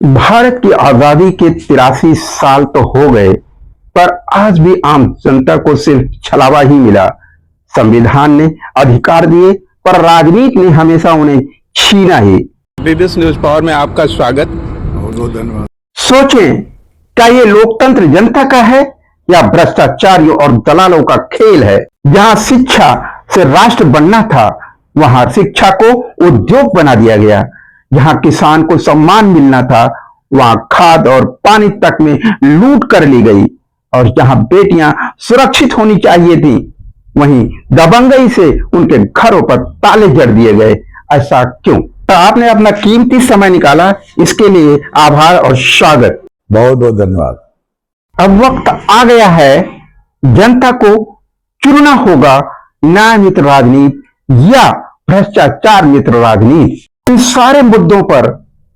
भारत की आजादी के 83 साल तो हो गए, पर आज भी आम जनता को सिर्फ छलावा ही मिला। संविधान ने अधिकार दिए, पर राजनीति ने हमेशा उन्हें छीना ही। बीबीसी न्यूज पावर में आपका स्वागत। बहुत बहुत धन्यवाद। सोचें, क्या ये लोकतंत्र जनता का है या भ्रष्टाचारियों और दलालों का खेल है? जहां शिक्षा से राष्ट्र बनना था, वहां शिक्षा को उद्योग बना दिया गया। जहां किसान को सम्मान मिलना था, वहां खाद और पानी तक में लूट कर ली गई। और जहां बेटियां सुरक्षित होनी चाहिए थी, वहीं दबंगई से उनके घरों पर ताले जड़ दिए गए। ऐसा क्यों? तो आपने अपना कीमती समय निकाला, इसके लिए आभार और स्वागत। बहुत बहुत धन्यवाद। अब वक्त आ गया है, जनता को चुनना होगा न्याय मित्र राजनीति या भ्रष्टाचार मित्र राजनीति। इन सारे मुद्दों पर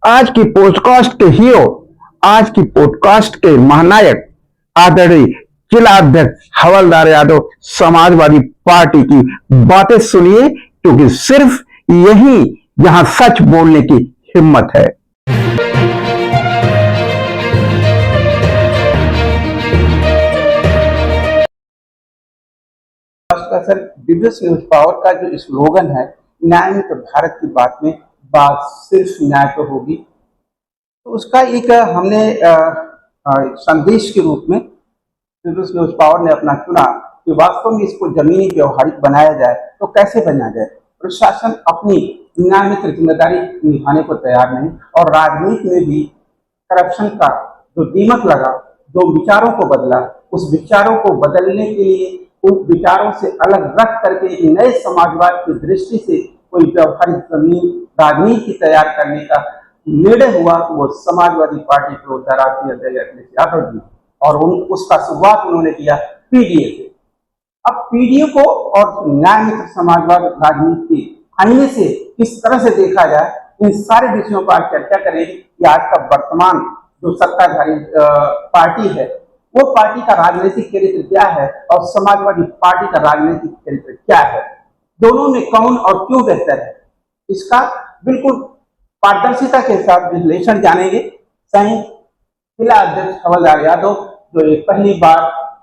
आज की पॉडकास्ट के हीरो, आज की पॉडकास्ट के महानायक आदरणीय जिला अध्यक्ष हवलदार यादव समाजवादी पार्टी की बातें सुनिए, क्योंकि सिर्फ यही यहां सच बोलने की हिम्मत है। सर, बीबीसी न्यूज पावर का जो स्लोगन है, न्याय मित्र भारत की बात में बात सिर्फ न्याय तो होगी, तो उसका एक हमने संदेश के रूप में बीबीसी न्यूज पावर ने अपना चुना कि वास्तव में इसको जमीनी व्यवहारिक बनाया जाए। तो कैसे बनाया जाए? प्रशासन अपनी न्याय मित्र जिम्मेदारी निभाने को तैयार नहीं, और राजनीति में भी करप्शन का जो दीमक लगा, जो विचारों को बदला, उस विचारों को बदलने के लिए उन विचारों से अलग रख करके एक नए समाजवाद की दृष्टि से कोई व्यवहारिक जमीन राजनीति तैयार करने का निर्णय हुआ, तो वो समाजवादी पार्टी के राष्ट्रीय अध्यक्ष अखिलेश यादव जी, और उसका शुरुआत उन्होंने किया पीडीए से। अब पीडीए को और न्याय मित्र समाजवाद राजनीति के आईने से किस तरह से देखा जाए, इन सारे विषयों पर चर्चा करेंगे कि आज का वर्तमान जो सत्ताधारी पार्टी है, वो पार्टी का राजनीतिक चरित्र क्या है और समाजवादी पार्टी का राजनीतिक चरित्र क्या है, दोनों में कौन और क्यों बेहतर है, इसका बिल्कुल पारदर्शिता के साथ विश्लेषण जानेंगे। संयुक्त जिला अध्यक्ष हवलदार यादव, जो एक पहली बार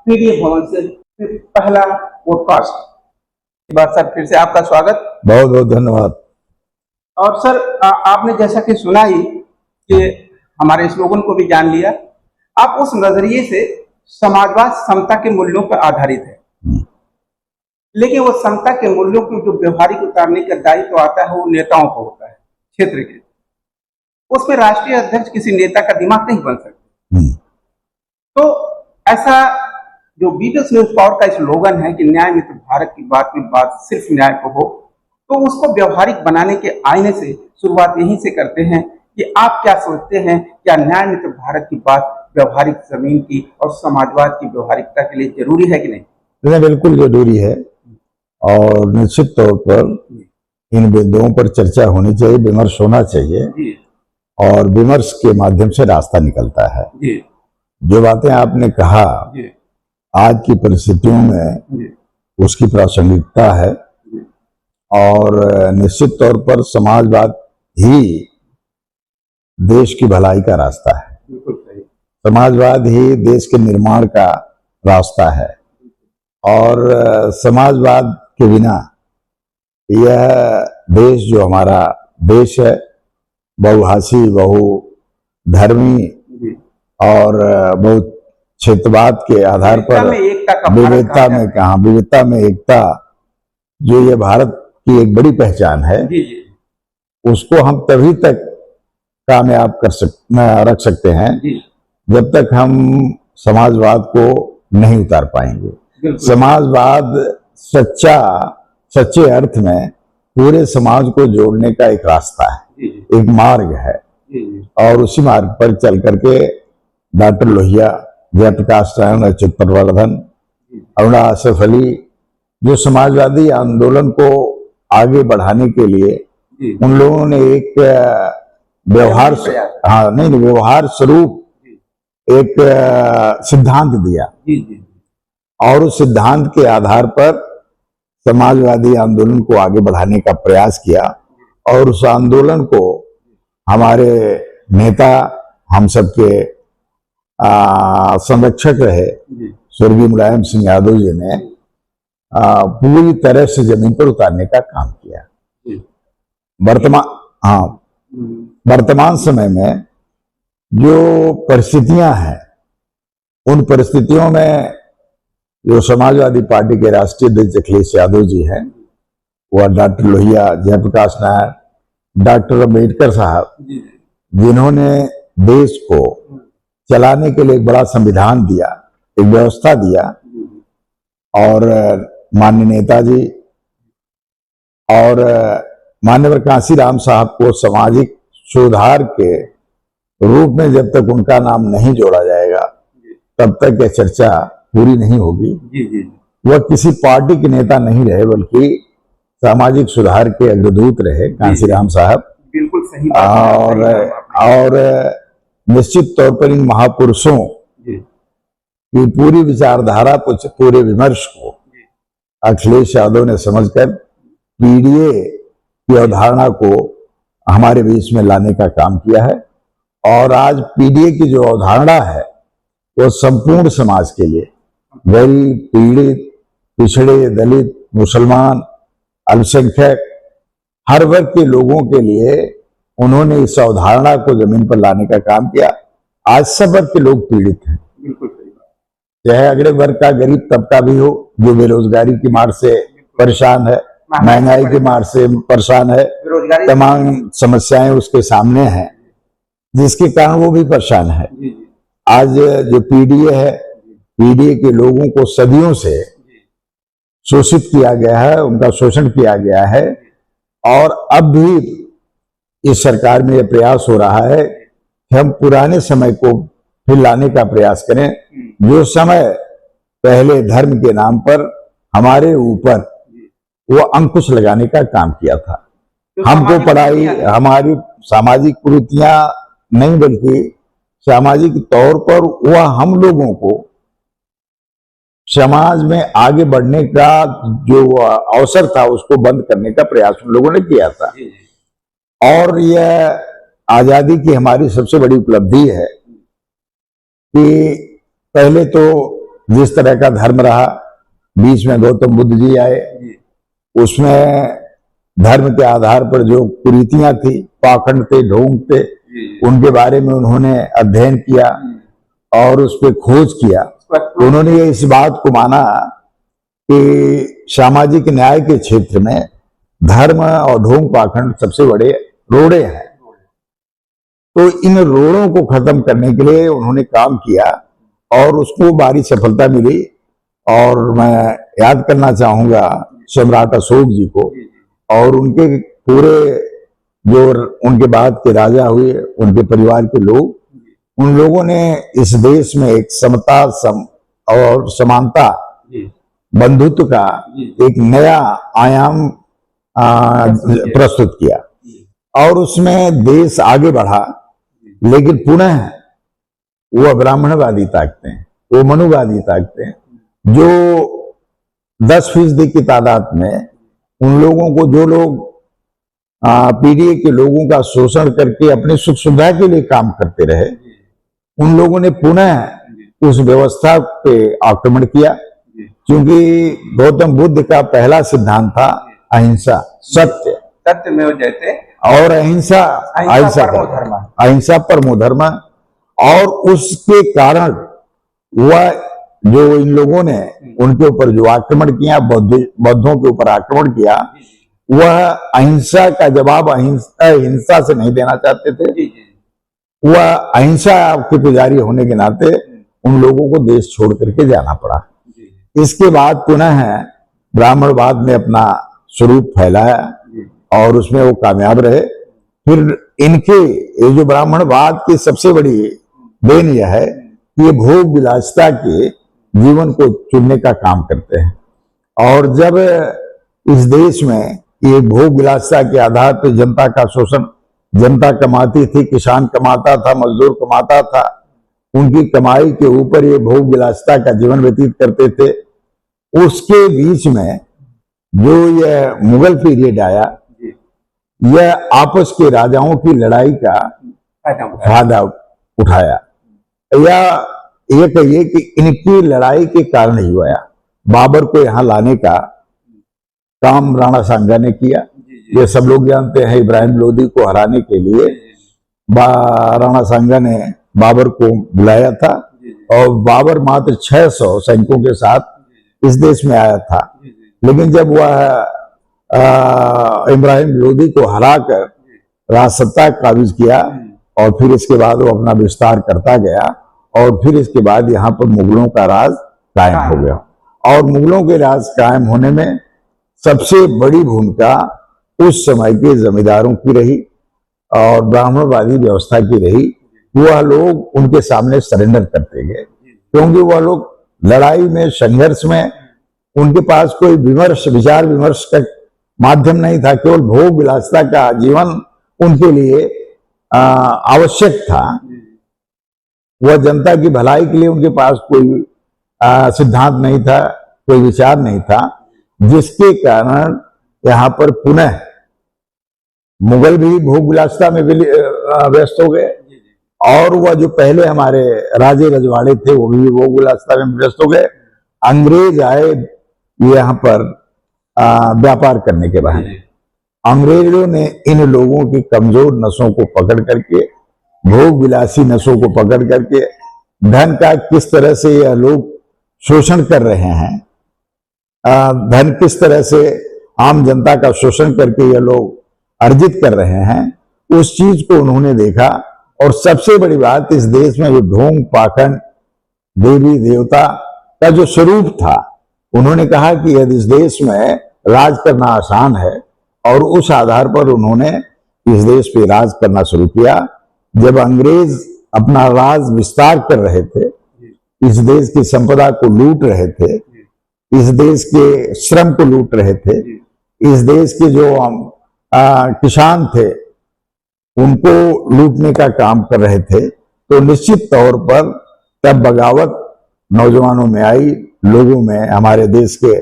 पीडीए भवन से पहला पॉडकास्ट। बार सर फिर से आपका स्वागत। बहुत बहुत धन्यवाद। और सर, आपने जैसा कि सुना ही कि हमारे स्लोगन को भी जान लिया, आप उस नजरिए से समाजवाद समता के मूल्यों पर आधारित है, लेकिन वो समता के मूल्यों को जो व्यवहारिक उतारने का दायित्व आता है, वो नेताओं को होता है क्षेत्र के। उसमें राष्ट्रीय अध्यक्ष किसी नेता का दिमाग नहीं बन सकते। तो ऐसा जो बीबीसी न्यूज पावर का स्लोगन है कि न्याय मित्र भारत की बात में बात सिर्फ न्याय को हो, तो उसको व्यवहारिक बनाने के आईने से शुरुआत यहीं से करते हैं कि आप क्या सोचते हैं, क्या न्याय मित्र भारत की बात व्यवहारिक जमीन की और समाजवाद की व्यवहारिकता के लिए जरूरी है कि नहीं? नहीं, बिल्कुल जरूरी है, और निश्चित तौर पर इन बिंदुओं पर चर्चा होनी चाहिए, विमर्श होना चाहिए, और विमर्श के माध्यम से रास्ता निकलता है। जो बातें आपने कहा आज की परिस्थितियों में उसकी प्रासंगिकता है, और निश्चित तौर पर समाजवाद ही देश की भलाई का रास्ता है। समाजवाद ही देश के निर्माण का रास्ता है, और समाजवाद के बिना यह देश जो हमारा देश है, बहुभाषी, बहुधर्मी और बहु क्षेत्रवाद के आधार पर विविधता में एकता, जो ये भारत की एक बड़ी पहचान है, उसको हम तभी तक कामयाब रख सकते हैं जब तक हम समाजवाद को नहीं उतार पाएंगे। समाजवाद सच्चे अर्थ में पूरे समाज को जोड़ने का एक रास्ता है, एक मार्ग है, और उसी मार्ग पर चल करके डॉक्टर लोहिया, जयप्रकाश नारायण, अच्युत प्रवर्धन, अरुणा आसफ अली, जो समाजवादी आंदोलन को आगे बढ़ाने के लिए उन लोगों ने एक व्यवहार स्वरूप एक सिद्धांत दिया, और उस सिद्धांत के आधार पर समाजवादी आंदोलन को आगे बढ़ाने का प्रयास किया, और उस आंदोलन को हमारे नेता, हम सबके संरक्षक रहे जी स्वर्गीय मुलायम सिंह यादव जी ने पूरी तरह से जमीन पर उतारने का काम किया। जी वर्तमान समय में जो परिस्थितियां हैं, उन परिस्थितियों में जो समाजवादी पार्टी के राष्ट्रीय अध्यक्ष अखिलेश यादव जी हैं, वह डॉक्टर लोहिया, जयप्रकाश नारायण, डॉक्टर अम्बेडकर साहब, जी जिन्होंने देश को चलाने के लिए एक बड़ा संविधान दिया, एक व्यवस्था दिया, और माननीय नेताजी और मान्यवर कांशीराम साहब को सामाजिक सुधार के रूप में जब तक उनका नाम नहीं जोड़ा जाएगा तब तक यह चर्चा पूरी नहीं होगी। जी जी वह किसी पार्टी के नेता नहीं रहे बल्कि सामाजिक सुधार के अग्रदूत रहे कांशीराम साहब। बिल्कुल सही बात और निश्चित तौर पर इन महापुरुषों जी की पूरी विचारधारा, पूरे विमर्श को अखिलेश यादव ने समझकर पीडीए की अवधारणा को हमारे बीच में लाने का काम किया है। और आज पीडीए की जो अवधारणा है वो संपूर्ण समाज के लिए, गरीब, पीड़ित, पिछड़े, दलित, मुसलमान, अल्पसंख्यक, हर वर्ग के लोगों के लिए उन्होंने इस अवधारणा को जमीन पर लाने का काम किया। आज सब वर्ग के लोग पीड़ित हैं, बिल्कुल सही बात। चाहे अगले वर्ग का गरीब तबका भी हो जो बेरोजगारी की मार से परेशान है, महंगाई की मार से परेशान है, तमाम समस्याएं उसके सामने हैं जिसके कारण वो भी परेशान है। आज जो पीडीए है, पीडीए के लोगों को सदियों से शोषित किया गया है, उनका शोषण किया गया है, और अब भी इस सरकार में यह प्रयास हो रहा है कि हम पुराने समय को फिर लाने का प्रयास करें, जो समय पहले धर्म के नाम पर हमारे ऊपर वो अंकुश लगाने का काम किया था। हमको पढ़ाई, हमारी सामाजिक कुरीतियां नहीं बल्कि सामाजिक तौर पर वह हम लोगों को समाज में आगे बढ़ने का जो अवसर था उसको बंद करने का प्रयास उन लोगों ने किया था। और यह आजादी की हमारी सबसे बड़ी उपलब्धि है कि पहले तो जिस तरह का धर्म रहा, बीच में गौतम बुद्ध जी आए, उसमें धर्म के आधार पर जो कुरीतियां थी, पाखंड थे, ढोंग थे, उनके बारे में उन्होंने अध्ययन किया और उस पर खोज किया। उन्होंने इस बात को माना कि सामाजिक न्याय के क्षेत्र में धर्म और ढोंग पाखंड सबसे बड़े रोड़े हैं। तो इन रोड़ों को खत्म करने के लिए उन्होंने काम किया और उसको भारी सफलता मिली। और मैं याद करना चाहूंगा सम्राट अशोक जी को और उनके पूरे जो उनके बाद के राजा हुए, उनके परिवार के लोग, उन लोगों ने इस देश में एक समता और समानता, बंधुत्व का एक नया आयाम प्रस्तुत किया और उसमें देश आगे बढ़ा। लेकिन पुनः वो ब्राह्मणवादी ताकतें, वो मनुवादी ताकतें जो 10% की तादाद में उन लोगों को, जो लोग पीडीए के लोगों का शोषण करके अपनी सुख सुविधा के लिए काम करते रहे, उन लोगों ने पुनः उस व्यवस्था पे आक्रमण किया। क्योंकि गौतम बुद्ध का पहला सिद्धांत था अहिंसा, सत्य में जयते और अहिंसा परमो धर्म। और उसके कारण वह जो इन लोगों ने उनके ऊपर जो आक्रमण किया, बौद्धों के ऊपर आक्रमण किया, वह अहिंसा का जवाब हिंसा से नहीं देना चाहते थे। वह अहिंसा के पुजारी होने के नाते उन लोगों को देश छोड़ करके जाना पड़ा। इसके बाद पुनः ब्राह्मणवाद ने अपना स्वरूप फैलाया और उसमें वो कामयाब रहे। फिर इनके ये जो ब्राह्मणवाद की सबसे बड़ी देन यह है कि ये भोग विलासिता के जीवन को चुनने का काम करते हैं। और जब इस देश में ये भोग विलासिता के आधार पर जनता का शोषण, जनता कमाती थी, किसान कमाता था, मजदूर कमाता था, उनकी कमाई के ऊपर ये भोग विलासिता का जीवन व्यतीत करते थे। उसके बीच में जो यह मुगल पीरियड आया, यह आपस के राजाओं की लड़ाई का फायदा उठाया, या ये कहिए कि इनकी लड़ाई के कारण ही हुआ। बाबर को यहाँ लाने का काम राणा सांगा ने किया। ये सब लोग जानते हैं, इब्राहिम लोदी को हराने के लिए राणा सांगा ने बाबर को बुलाया था, और बाबर मात्र 600 सैनिकों के साथ इस देश में आया था। लेकिन जब वह इब्राहिम लोदी को हराकर राजसत्ता काबिज किया, और फिर इसके बाद वो अपना विस्तार करता गया, और फिर इसके बाद यहाँ पर मुगलों का राज कायम हो गया। और मुगलों के राज कायम होने में सबसे बड़ी भूमिका उस समय के जमींदारों की रही और ब्राह्मणवादी व्यवस्था की रही। वह लोग उनके सामने सरेंडर करते गए, क्योंकि वह लोग लड़ाई में, संघर्ष में, उनके पास कोई विचार विमर्श का माध्यम नहीं था। केवल भोग विलासिता का जीवन उनके लिए आवश्यक था। वह जनता की भलाई के लिए उनके पास कोई सिद्धांत नहीं था, कोई विचार नहीं था, जिसके कारण यहाँ पर पुनः मुगल भी भोग विलासिता में व्यस्त हो गए, और वह जो पहले हमारे राजे रजवाड़े थे वो भी भोग विलासिता में व्यस्त हो गए। अंग्रेज आए यहाँ पर व्यापार करने के बहाने। अंग्रेजों ने इन लोगों की कमजोर नसों को पकड़ करके, भोग विलासी नसों को पकड़ करके, धन का किस तरह से यह लोग शोषण कर रहे हैं, धन किस तरह से आम जनता का शोषण करके यह लोग अर्जित कर रहे हैं, उस चीज को उन्होंने देखा। और सबसे बड़ी बात, इस देश में जो ढोंग पाखंड, देवी देवता का जो स्वरूप था, उन्होंने कहा कि यदि इस देश में राज करना आसान है, और उस आधार पर उन्होंने इस देश पे राज करना शुरू किया। जब अंग्रेज अपना राज विस्तार कर रहे थे, इस देश की संपदा को लूट रहे थे, इस देश के श्रम को लूट रहे थे, इस देश के जो किसान थे उनको लूटने का काम कर रहे थे, तो निश्चित तौर पर तब बगावत नौजवानों में आई, लोगों में, हमारे देश के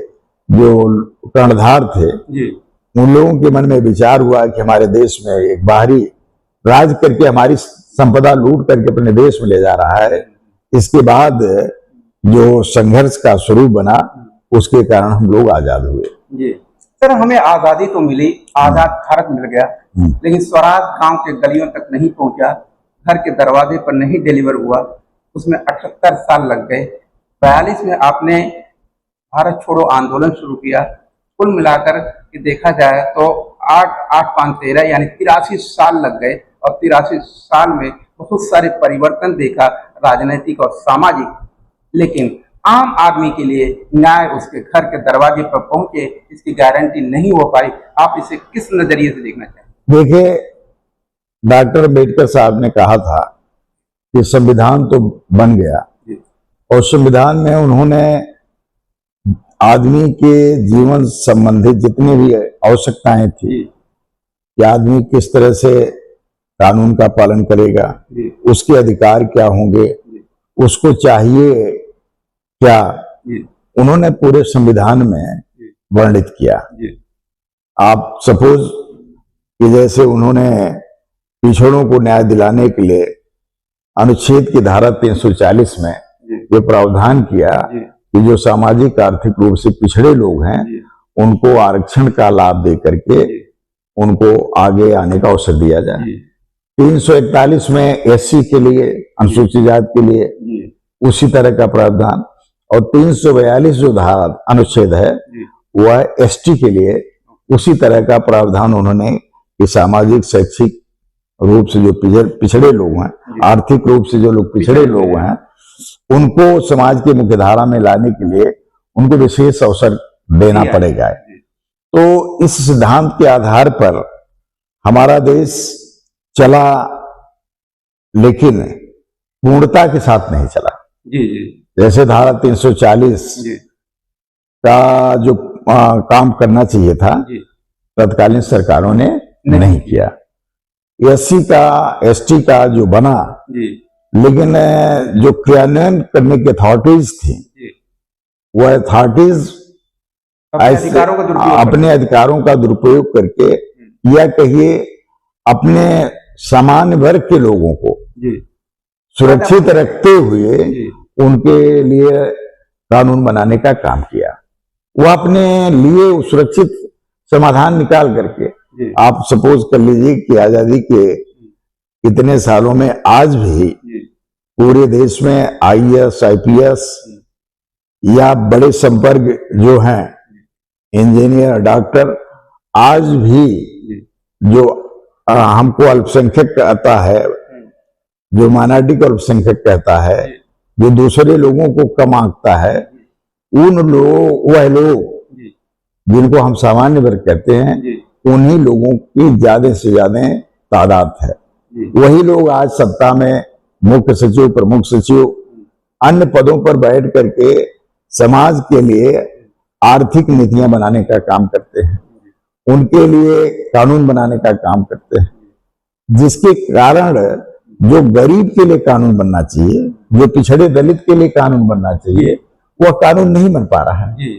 जो कर्णधार थे उन लोगों के मन में विचार हुआ कि हमारे देश में एक बाहरी राज करके हमारी संपदा लूट करके अपने देश में ले जा रहा है। इसके बाद जो संघर्ष का स्वरूप बना, उसके कारण हम लोग आजाद हुए। जी सर, हमें आजादी तो मिली, आजाद भारत मिल गया, लेकिन स्वराज गांव के गलियों तक नहीं पहुंचा, घर के दरवाजे पर नहीं डिलीवर हुआ। उसमें 78 साल लग गए। 42 में आपने भारत छोड़ो आंदोलन शुरू किया। कुल मिलाकर के देखा जाए तो 8-8-5-13 यानी 83 साल लग गए, और 83 साल में बहुत सारे परिवर्तन देखा, राजनीतिक और सामाजिक। लेकिन आम आदमी के लिए न्याय उसके घर के दरवाजे पर पहुंचे, इसकी गारंटी नहीं हो पाई। आप इसे किस नजरिए से देखना चाहेंगे? देखिए, डॉक्टर अम्बेडकर साहब ने कहा था कि संविधान तो बन गया, और संविधान में उन्होंने आदमी के जीवन संबंधित जितनी भी आवश्यकताएं थी कि आदमी किस तरह से कानून का पालन करेगा, उसके अधिकार क्या होंगे, उसको चाहिए क्या, उन्होंने पूरे संविधान में वर्णित किया। आप सपोज कि जैसे उन्होंने पिछड़ों को न्याय दिलाने के लिए अनुच्छेद की धारा 340 में ये प्रावधान किया कि जो सामाजिक आर्थिक रूप से पिछड़े लोग हैं उनको आरक्षण का लाभ दे करके उनको आगे आने का अवसर दिया जाए। 341 में एससी के लिए, अनुसूचित जाति के लिए उसी तरह का प्रावधान, और 342 जो धारा अनुच्छेद है वह एसटी के लिए उसी तरह का प्रावधान उन्होंने कि सामाजिक शैक्षिक रूप से जो पिछड़े लोग हैं, आर्थिक रूप से जो लोग पिछड़े लोग हैं, उनको समाज की मुख्यधारा में लाने के लिए उनको विशेष अवसर देना पड़ेगा। तो इस सिद्धांत के आधार पर हमारा देश चला, लेकिन पूर्णता के साथ नहीं चला। जैसे धारा 340 का जो काम करना चाहिए था, तत्कालीन सरकारों ने नहीं किया। एससी का, एसटी का जो बना, लेकिन जो क्रियान्वयन करने की अथॉरिटीज थी, वह अथॉरिटीज अपने अधिकारों का दुरुपयोग करके, या कहिए अपने सामान्य वर्ग के लोगों को सुरक्षित रखते हुए जी, उनके लिए कानून बनाने का काम किया। वो अपने लिए सुरक्षित समाधान निकाल करके, जी, आप सपोज कर लीजिए कि आजादी के इतने सालों में आज भी जी, पूरे देश में आईएएस, आईपीएस या बड़े संपर्क जो हैं, इंजीनियर, डॉक्टर, आज भी जी, जो हमको अल्पसंख्यक कहता है, जो माइनॉरिटी को अल्पसंख्यक कहता है, जो दूसरे लोगों को कम आंकता है, वह लोग जी, जिनको हम सामान्य वर्ग कहते हैं, जी, उन्हीं लोगों की ज्यादा से ज्यादा तादाद है। जी, वही लोग आज सत्ता में मुख्य सचिव, प्रमुख सचिव, अन्य पदों पर बैठ करके समाज के लिए आर्थिक नीतियां बनाने का काम करते हैं, उनके लिए कानून बनाने का काम करते हैं, जिसके कारण जो गरीब के लिए कानून बनना चाहिए, जो पिछड़े दलित के लिए कानून बनना चाहिए, वह कानून नहीं बन पा रहा है। जी।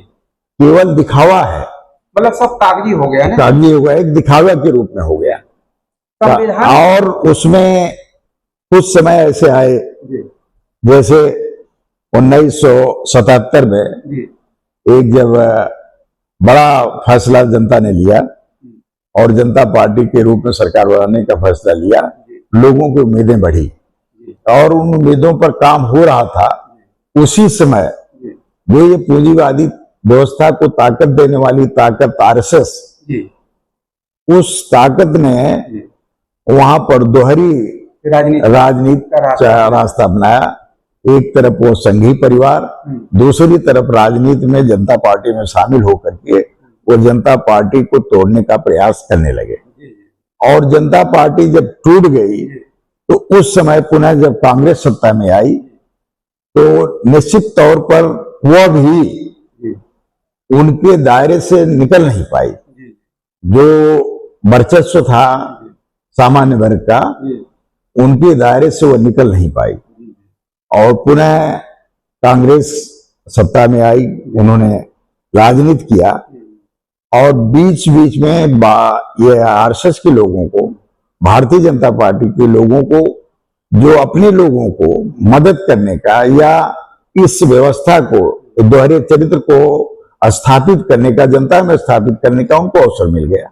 केवल दिखावा है, मतलब सब कागजी हो गया ना। कागजी हो गया, एक दिखावा के रूप में हो गया। संविधान। और उसमें कुछ समय ऐसे आए, जी, जैसे 1977 में जी, एक जब बड़ा फैसला जनता ने लिया और जनता पार्टी के रूप में सरकार बनाने का फैसला लिया, लोगों की उम्मीदें बढ़ी जी, और उन उम्मीदों पर काम हो रहा था। उसी समय जी, जो ये पूंजीवादी व्यवस्था को ताकत देने वाली ताकत आरएसएस, जी, उस ताकत ने जी, वहां पर दोहरी राजनीति का का रास्ता अपनाया। एक तरफ वो संघी परिवार, दूसरी तरफ राजनीति में जनता पार्टी में शामिल होकर के वो जनता पार्टी को तोड़ने का प्रयास करने लगे। और जनता पार्टी जब टूट गई तो उस समय पुनः जब कांग्रेस सत्ता में आई तो निश्चित तौर पर वह भी उनके दायरे से निकल नहीं पाई। जो वर्चस्व था सामान्य वर्ग का, उनके दायरे से वो निकल नहीं पाई और पुनः कांग्रेस सत्ता में आई। उन्होंने राजनीति किया और बीच बीच में ये आरएसएस के लोगों को, भारतीय जनता पार्टी के लोगों को, जो अपने लोगों को मदद करने का या इस व्यवस्था को, दोहरे चरित्र को स्थापित करने का, जनता में स्थापित करने का उनको अवसर मिल गया।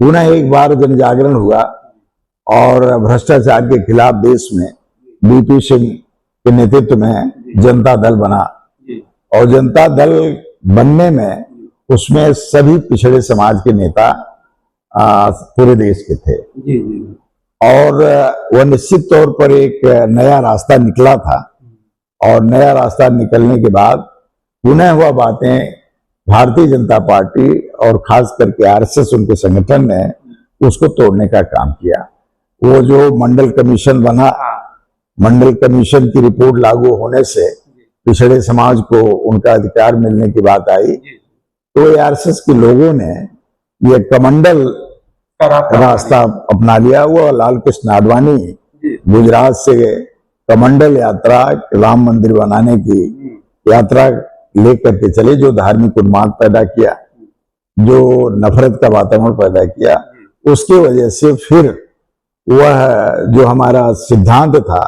पुनः एक बार जन जागरण हुआ और भ्रष्टाचार के खिलाफ देश में बीपी सिंह के नेतृत्व में जनता दल बना और जनता दल बनने में उसमें सभी पिछड़े समाज के नेता पूरे देश के थे। और वह निश्चित तौर पर एक नया रास्ता निकला था और नया रास्ता निकलने के बाद पुनः वह बातें भारतीय जनता पार्टी और खास करके आरएसएस, उनके संगठन ने उसको तोड़ने का काम किया। वो जो मंडल कमीशन बना, मंडल कमीशन की रिपोर्ट लागू होने से पिछड़े समाज को उनका अधिकार मिलने की बात आई तो आरएसएस के लोगों ने ये कमंडल रास्ता अपना लिया। वो लाल कृष्ण आडवाणी गुजरात से कमंडल यात्रा, राम मंदिर बनाने की यात्रा लेकर के चले, जो धार्मिक उन्माद पैदा किया, जो नफरत का वातावरण पैदा किया। उसकी वजह से फिर वह जो हमारा सिद्धांत था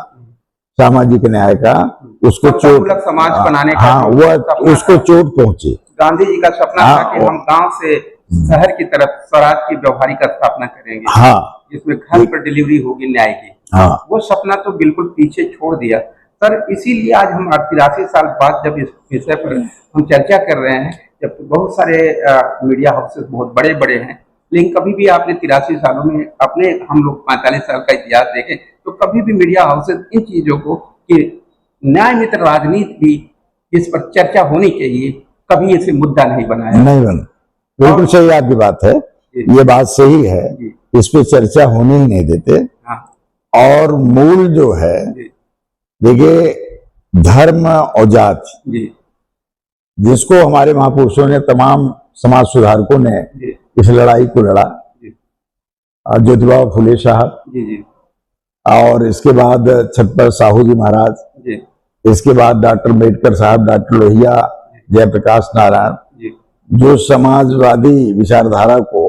सामाजिक न्याय का, उसको चोट, समाज बनाने का, हाँ, वह उसको चोट पहुंची। गांधी जी का सपना था कि हम गांव से शहर की तरफ स्वराज की व्यवहारिक स्थापना करेंगे, हाँ, जिसमें घर पर डिलीवरी होगी न्याय की। हाँ, वो सपना तो बिल्कुल पीछे छोड़ दिया सर। इसीलिए आज हम 83 साल बाद जब इस विषय पर हम चर्चा कर रहे हैं, जब बहुत सारे मीडिया हाउसेस बहुत बड़े बड़े हैं, लेकिन कभी भी आपने 83 सालों में अपने, हम लोग 45 साल का इतिहास देखें तो कभी भी मीडिया हाउसेस इन चीजों को कि न्याय मित्र राजनीति भी जिस पर चर्चा होनी चाहिए, कभी इसे मुद्दा नहीं बनाया। नहीं बना। बिल्कुल सही आपकी बात है, ये बात सही है, इस पे चर्चा होने ही नहीं देते। और मूल जो है, देखिए, धर्म और जाति, जिसको हमारे महापुरुषों ने, तमाम समाज सुधारकों ने इस लड़ाई को लड़ा, ज्योतिबा फुले साहब, और इसके बाद छत्रपति साहू जी महाराज, इसके बाद डॉक्टर अम्बेडकर साहब, डॉक्टर लोहिया, जयप्रकाश नारायण, जो समाजवादी विचारधारा को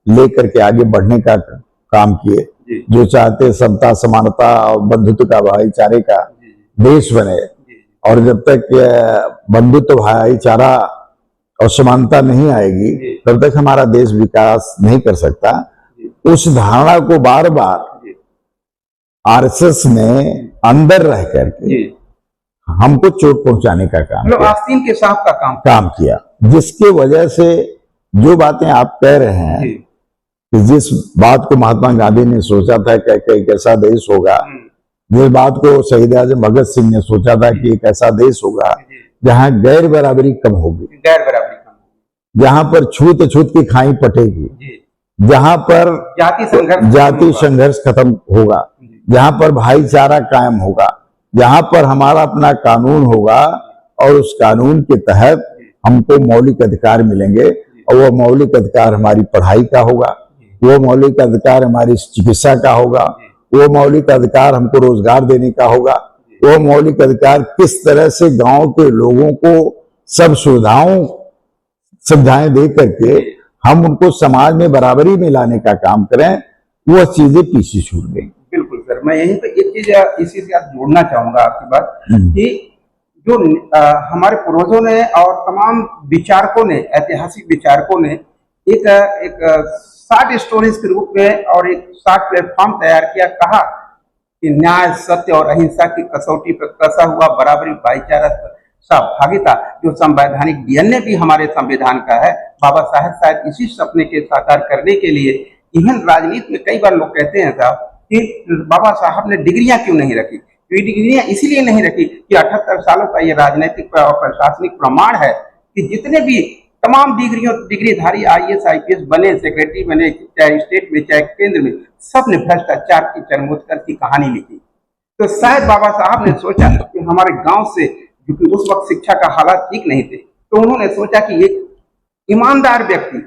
लेकर के आगे बढ़ने का काम किए। जी, जो चाहते समता समानता और बंधुत्व का भाईचारे का देश बने। और जब तक बंधुत्व भाईचारा और समानता नहीं आएगी तब तक हमारा देश विकास नहीं कर सकता। उस धारणा को बार बार आरएसएस ने अंदर रह करके हमको चोट पहुंचाने का काम मतलब किया, आस्तीन के सांप का काम किया, जिसके वजह से जो बातें आप कह रहे हैं कि जिस बात को महात्मा गांधी ने सोचा था कि एक ऐसा देश होगा, जिस बात को शहीद आजम भगत सिंह ने सोचा था कि एक ऐसा देश होगा जहां गैर बराबरी कम होगी, जहां पर छूत छूत की खाई पटेगी, जहां पर जाति संघर्ष खत्म होगा, जहां पर भाईचारा कायम होगा, जहां पर हमारा अपना कानून होगा और उस कानून के तहत हमको मौलिक अधिकार मिलेंगे। और वो मौलिक अधिकार हमारी पढ़ाई का होगा, वो मौलिक अधिकार हमारी चिकित्सा का होगा, वो मौलिक अधिकार हमको रोजगार देने का होगा, वो मौलिक अधिकार किस तरह से गांव के लोगों को सब सुविधाएं दे करके हम उनको समाज में बराबरी में लाने का काम करें, वो चीजें पीछे छूट गई। बिल्कुल सर, मैं यहीं पे एक चीज इसी से आप जोड़ना चाहूंगा आपकी बात कि जो हमारे पूर्वजों ने और तमाम विचारकों ने, ऐतिहासिक विचारकों ने एक शॉर्ट स्टोरीज के रूप में और एक शॉर्ट प्लेटफॉर्म तैयार किया, कहा कि न्याय सत्य और अहिंसा की कसौटी पर कसा हुआ बराबरी भाईचारा सहभागिता जो संवैधानिक डीएनए भी हमारे संविधान का है। बाबा साहेब शायद इसी सपने के साकार करने के लिए, इवन राजनीति में कई बार लोग कहते हैं साहब कि बाबा साहब ने डिग्रियां क्यों नहीं रखी। ये डिग्रियां इसीलिए नहीं रखी कि 78 सालों का ये राजनीतिक और प्रशासनिक प्रमाण है कि जितने भी तमाम डिग्रीधारी आईएएस आईपीएस बने, सेक्रेटरी बने, चाहे स्टेट में चाहे केंद्र में, सब ने भ्रष्टाचार की चरमोत्कर्ष की कहानी लिखी। तो शायद बाबा साहब ने सोचा कि हमारे गांव से, क्योंकि उस वक्त शिक्षा का हालात ठीक नहीं थे, तो उन्होंने सोचा कि एक ईमानदार व्यक्ति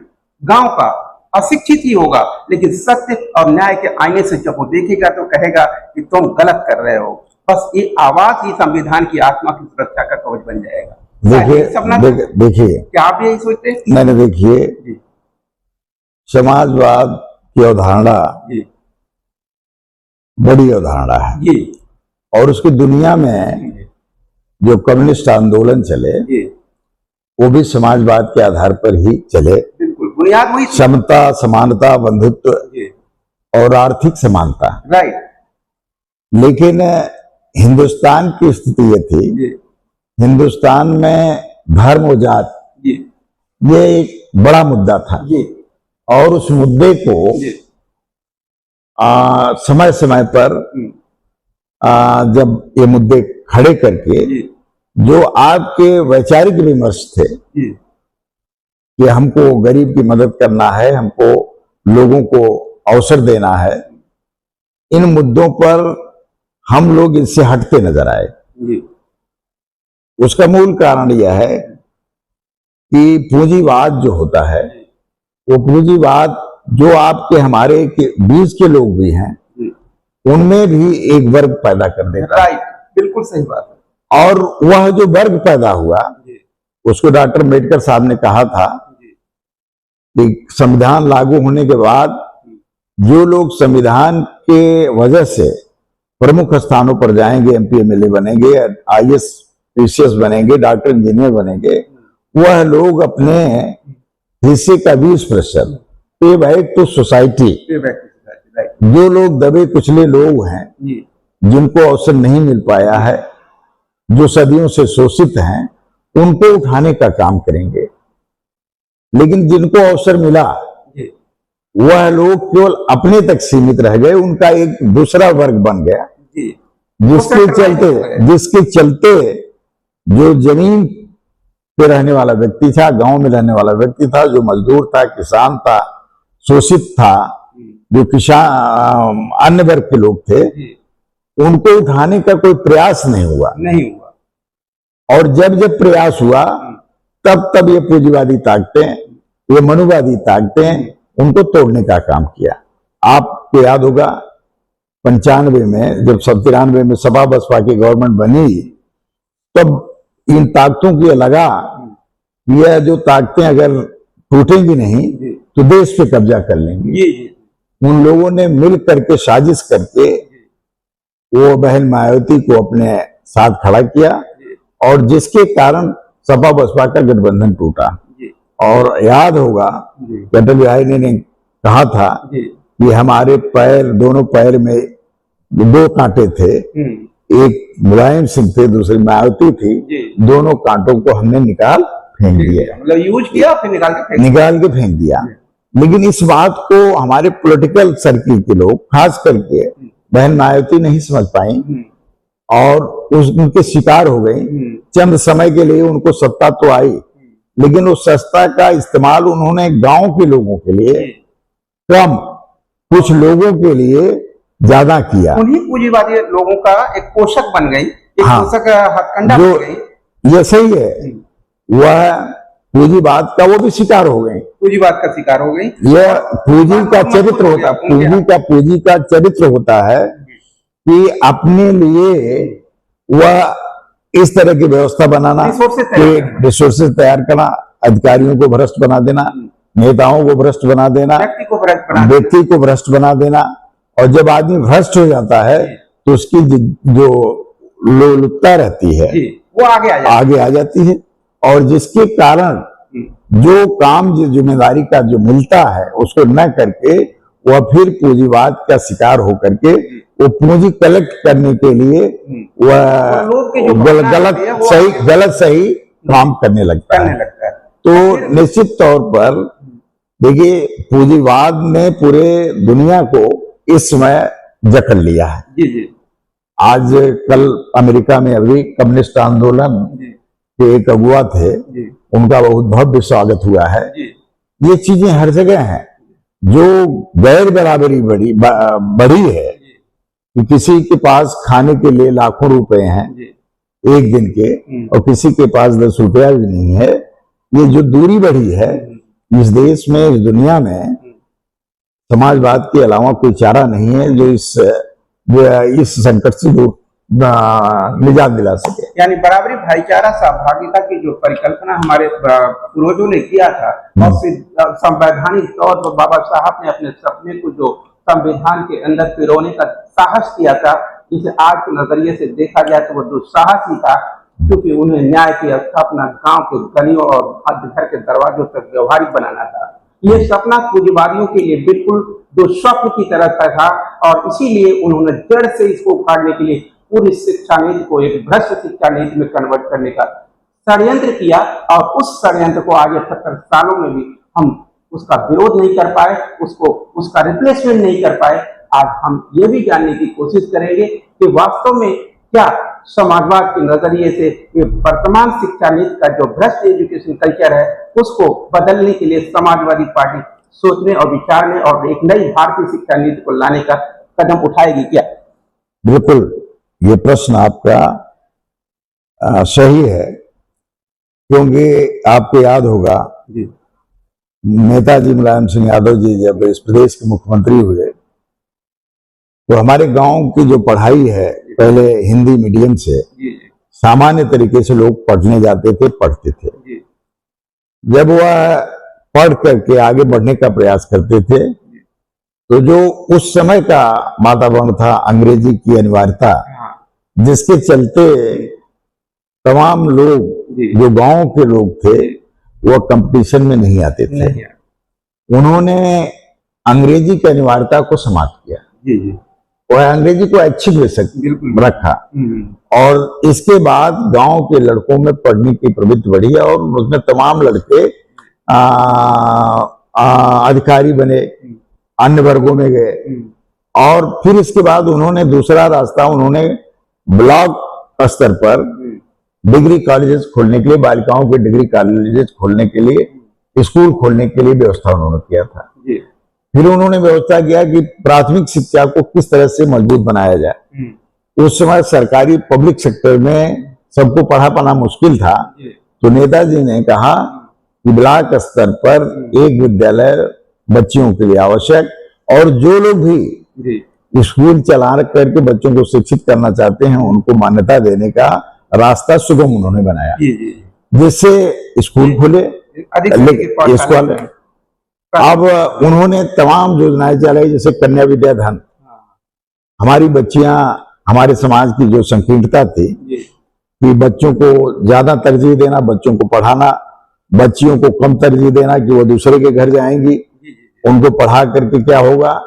गांव का अशिक्षित ही होगा, लेकिन सत्य और न्याय के आईने से जब वो देखेगा तो कहेगा कि तुम गलत कर रहे हो। बस ये आवाज ही संविधान की आत्मा की सुरक्षा का कवच बन जाएगा। देखिए क्या आप यही सोचते हैं? मैंने देखिए समाजवाद की अवधारणा बड़ी अवधारणा है और उसकी दुनिया में जो कम्युनिस्ट आंदोलन चले वो भी समाजवाद के आधार पर ही चले। बिल्कुल, बुनियाद वही समता, समानता, बंधुत्व और आर्थिक समानता। राइट। लेकिन हिंदुस्तान की स्थिति ये थी, हिंदुस्तान में धर्म और जात ये एक बड़ा मुद्दा था और उस मुद्दे को समय समय पर जब ये मुद्दे खड़े करके जो आपके वैचारिक विमर्श थे कि हमको गरीब की मदद करना है, हमको लोगों को अवसर देना है, इन मुद्दों पर हम लोग इससे हटते नजर आए। उसका मूल कारण यह है कि पूंजीवाद जो होता है वो पूंजीवाद जो आपके हमारे के बीच के लोग भी हैं उनमें भी एक वर्ग पैदा कर देता है। राइट, बिल्कुल सही बात है। और वह जो वर्ग पैदा हुआ उसको डॉक्टर अम्बेडकर साहब ने कहा था कि संविधान लागू होने के बाद जो लोग संविधान के वजह से प्रमुख स्थानों पर जाएंगे, एमपी एमएलए बनेंगे, आईएएस पीसीएस बनेंगे, डॉक्टर इंजीनियर बनेंगे, वह लोग अपने हिस्से का 20% पे बैक टू सोसाइटी, जो लोग दबे कुचले लोग हैं, जिनको अवसर नहीं मिल पाया है, जो सदियों से शोषित हैं, उनको उठाने का काम करेंगे। लेकिन जिनको अवसर मिला वह लोग केवल अपने तक सीमित रह गए, उनका एक दूसरा वर्ग बन गया जिसके चलते जो जमीन पे रहने वाला व्यक्ति था, गांव में रहने वाला व्यक्ति था, जो मजदूर था, किसान था, शोषित था, जो किसान अन्य वर्ग के लोग थे, उनको उठाने का कोई प्रयास नहीं हुआ। और जब जब प्रयास हुआ तब ये पूंजीवादी ताकतें, ये मनुवादी ताकतें उनको तोड़ने का काम किया। आपको याद होगा 95 में जब 93 में सपा बसपा की गवर्नमेंट बनी तब इन ताकतों को लगा यह जो ताकतें अगर टूटेंगी नहीं तो देश पे कब्जा कर लेंगी। उन लोगों ने मिल करके साजिश करके वो बहन मायावती को अपने साथ खड़ा किया, और जिसके कारण सपा बसपा का गठबंधन टूटा। और याद होगा अटल बिहारी ने कहा था कि हमारे पैर, दोनों पैर में दो कांटे थे, एक मुलायम सिंह थे, दूसरी मायावती थी, दोनों कांटों को हमने निकाल फेंक दिया, मतलब यूज किया फिर निकाल के फेंक दिया। लेकिन इस बात को हमारे पॉलिटिकल सर्किल के लोग, खास करके बहन मायावती, नहीं समझ पाई और उनके शिकार हो गई। चंद समय के लिए उनको सत्ता तो आई, लेकिन उस सत्ता का इस्तेमाल उन्होंने गांव के लोगों के लिए कम, कुछ लोगों के लिए ज्यादा किया। उन्हीं पूंजीवादी लोगों का एक पोषक बन गई, एक पोषक हथकंडा बन गई। ये सही है, वह पूंजीवाद का वो भी शिकार हो गए, पूंजीवाद का शिकार हो गई। यह पूंजी का चरित्र होता, पूंजी का चरित्र होता है कि अपने लिए वह इस तरह की व्यवस्था बनाना, रिसोर्सेज तैयार करना, अधिकारियों को भ्रष्ट बना देना, नेताओं को भ्रष्ट बना देना, व्यक्ति को भ्रष्ट बना देना। और जब आदमी भ्रष्ट हो जाता है तो उसकी जो लोलुपता रहती है वो आगे आ जाती है, और जिसके कारण जो काम, जो जिम्मेदारी का जो मिलता है उसको न करके वह फिर पूंजीवाद का शिकार होकर के वो पूंजी कलेक्ट करने के लिए वह गलत सही काम करने लगता है। तो निश्चित तौर पर देखिए, पूंजीवाद ने पूरे दुनिया को इस समय जकड़ लिया है। आज कल अमेरिका में अभी कम्युनिस्ट आंदोलन के एक अगुवा थे, उनका बहुत भव्य स्वागत हुआ है। ये चीजें हर जगह हैं। जो गैर बराबरी बढ़ी है कि किसी के पास खाने के लिए लाखों रुपए हैं एक दिन के, और किसी के पास 10 रुपया भी नहीं है। ये जो दूरी बढ़ी है इस देश में, इस दुनिया में, समाजवाद के अलावा कोई चारा नहीं है जो इस संकट से निजात दिला सके। यानी बराबरी, भाईचारा, सहभागिता की जो परिकल्पना हमारे पूर्वजों ने किया था, और संवैधानिक तौर पर बाबा साहब ने अपने सपने को जो संविधान के अंदर पिरोने का साहस किया था, जिसे आज के नजरिए से देखा जाए तो वो दुस्साहस ही था, क्योंकि उन्हें न्याय की स्थापना गांव के गलियों और घर के दरवाजों तक व्यवहारिक बनाना था। ये सपना पूंजीवादियों के लिए बिल्कुल दुस्वप्न की तरह था, और इसीलिए उन्होंने जड़ से इसको उखाड़ने के लिए पूरी शिक्षा नीति को एक भ्रष्ट शिक्षा नीति में कन्वर्ट करने का षड्यंत्र किया। और उस षड्यंत्र को आगे 70 सालों में भी हम उसका विरोध नहीं कर पाए, उसका रिप्लेसमेंट नहीं कर पाए। आज हम ये भी जानने की कोशिश करेंगे कि वास्तव में क्या समाजवाद के नजरिए से ये वर्तमान शिक्षा नीति का जो भ्रष्ट एजुकेशन कल्चर है उसको बदलने के लिए समाजवादी पार्टी सोचने और विचारने और एक नई भारतीय शिक्षा नीति को लाने का कदम उठाएगी क्या? बिल्कुल, ये प्रश्न आपका सही है, क्योंकि आपको याद होगा नेताजी मुलायम सिंह यादव जी जब इस प्रदेश के मुख्यमंत्री हुए तो हमारे गांव की जो पढ़ाई है, पहले हिंदी मीडियम से सामान्य तरीके से लोग पढ़ने जाते थे, पढ़ते थे। जब वह पढ़ करके आगे बढ़ने का प्रयास करते थे तो जो उस समय का वातावरण था, अंग्रेजी की अनिवार्यता, जिसके चलते तमाम लोग जो गांव के लोग थे वह कंपटीशन में नहीं आते थे। उन्होंने अंग्रेजी की अनिवार्यता को समाप्त किया, वह अंग्रेजी को ऐच्छिक विषय रखा, और इसके बाद गांव के लड़कों में पढ़ने की प्रवृत्ति बढ़ी और उसमें तमाम लड़के अधिकारी बने, अन्य वर्गों में गए। और फिर इसके बाद उन्होंने दूसरा रास्ता, उन्होंने ब्लॉक स्तर पर डिग्री कॉलेजेस खोलने के लिए, बालिकाओं के डिग्री कॉलेजेस खोलने के लिए, स्कूल खोलने के लिए व्यवस्था उन्होंने किया था। फिर उन्होंने व्यवस्था किया कि प्राथमिक शिक्षा को किस तरह से मजबूत बनाया जाए। उस समय सरकारी पब्लिक सेक्टर में सबको पढ़ा पाना मुश्किल था, तो नेताजी ने कहा कि ब्लॉक स्तर पर एक विद्यालय बच्चियों के लिए आवश्यक, और जो लोग भी स्कूल चला करके बच्चों को शिक्षित करना चाहते हैं उनको मान्यता देने का रास्ता सुगम उन्होंने बनाया, जिससे स्कूल खुले, स्कूल अब उन्होंने तमाम योजनाएं चलाई, जैसे कन्या विद्याधन। हमारी बच्चियां, हमारे समाज की जो संकीर्णता थी कि बच्चों को ज्यादा तरजीह देना, बच्चों को पढ़ाना, बच्चियों को कम तरजीह देना कि वो दूसरे के घर जाएंगी, उनको पढ़ा करके क्या होगा,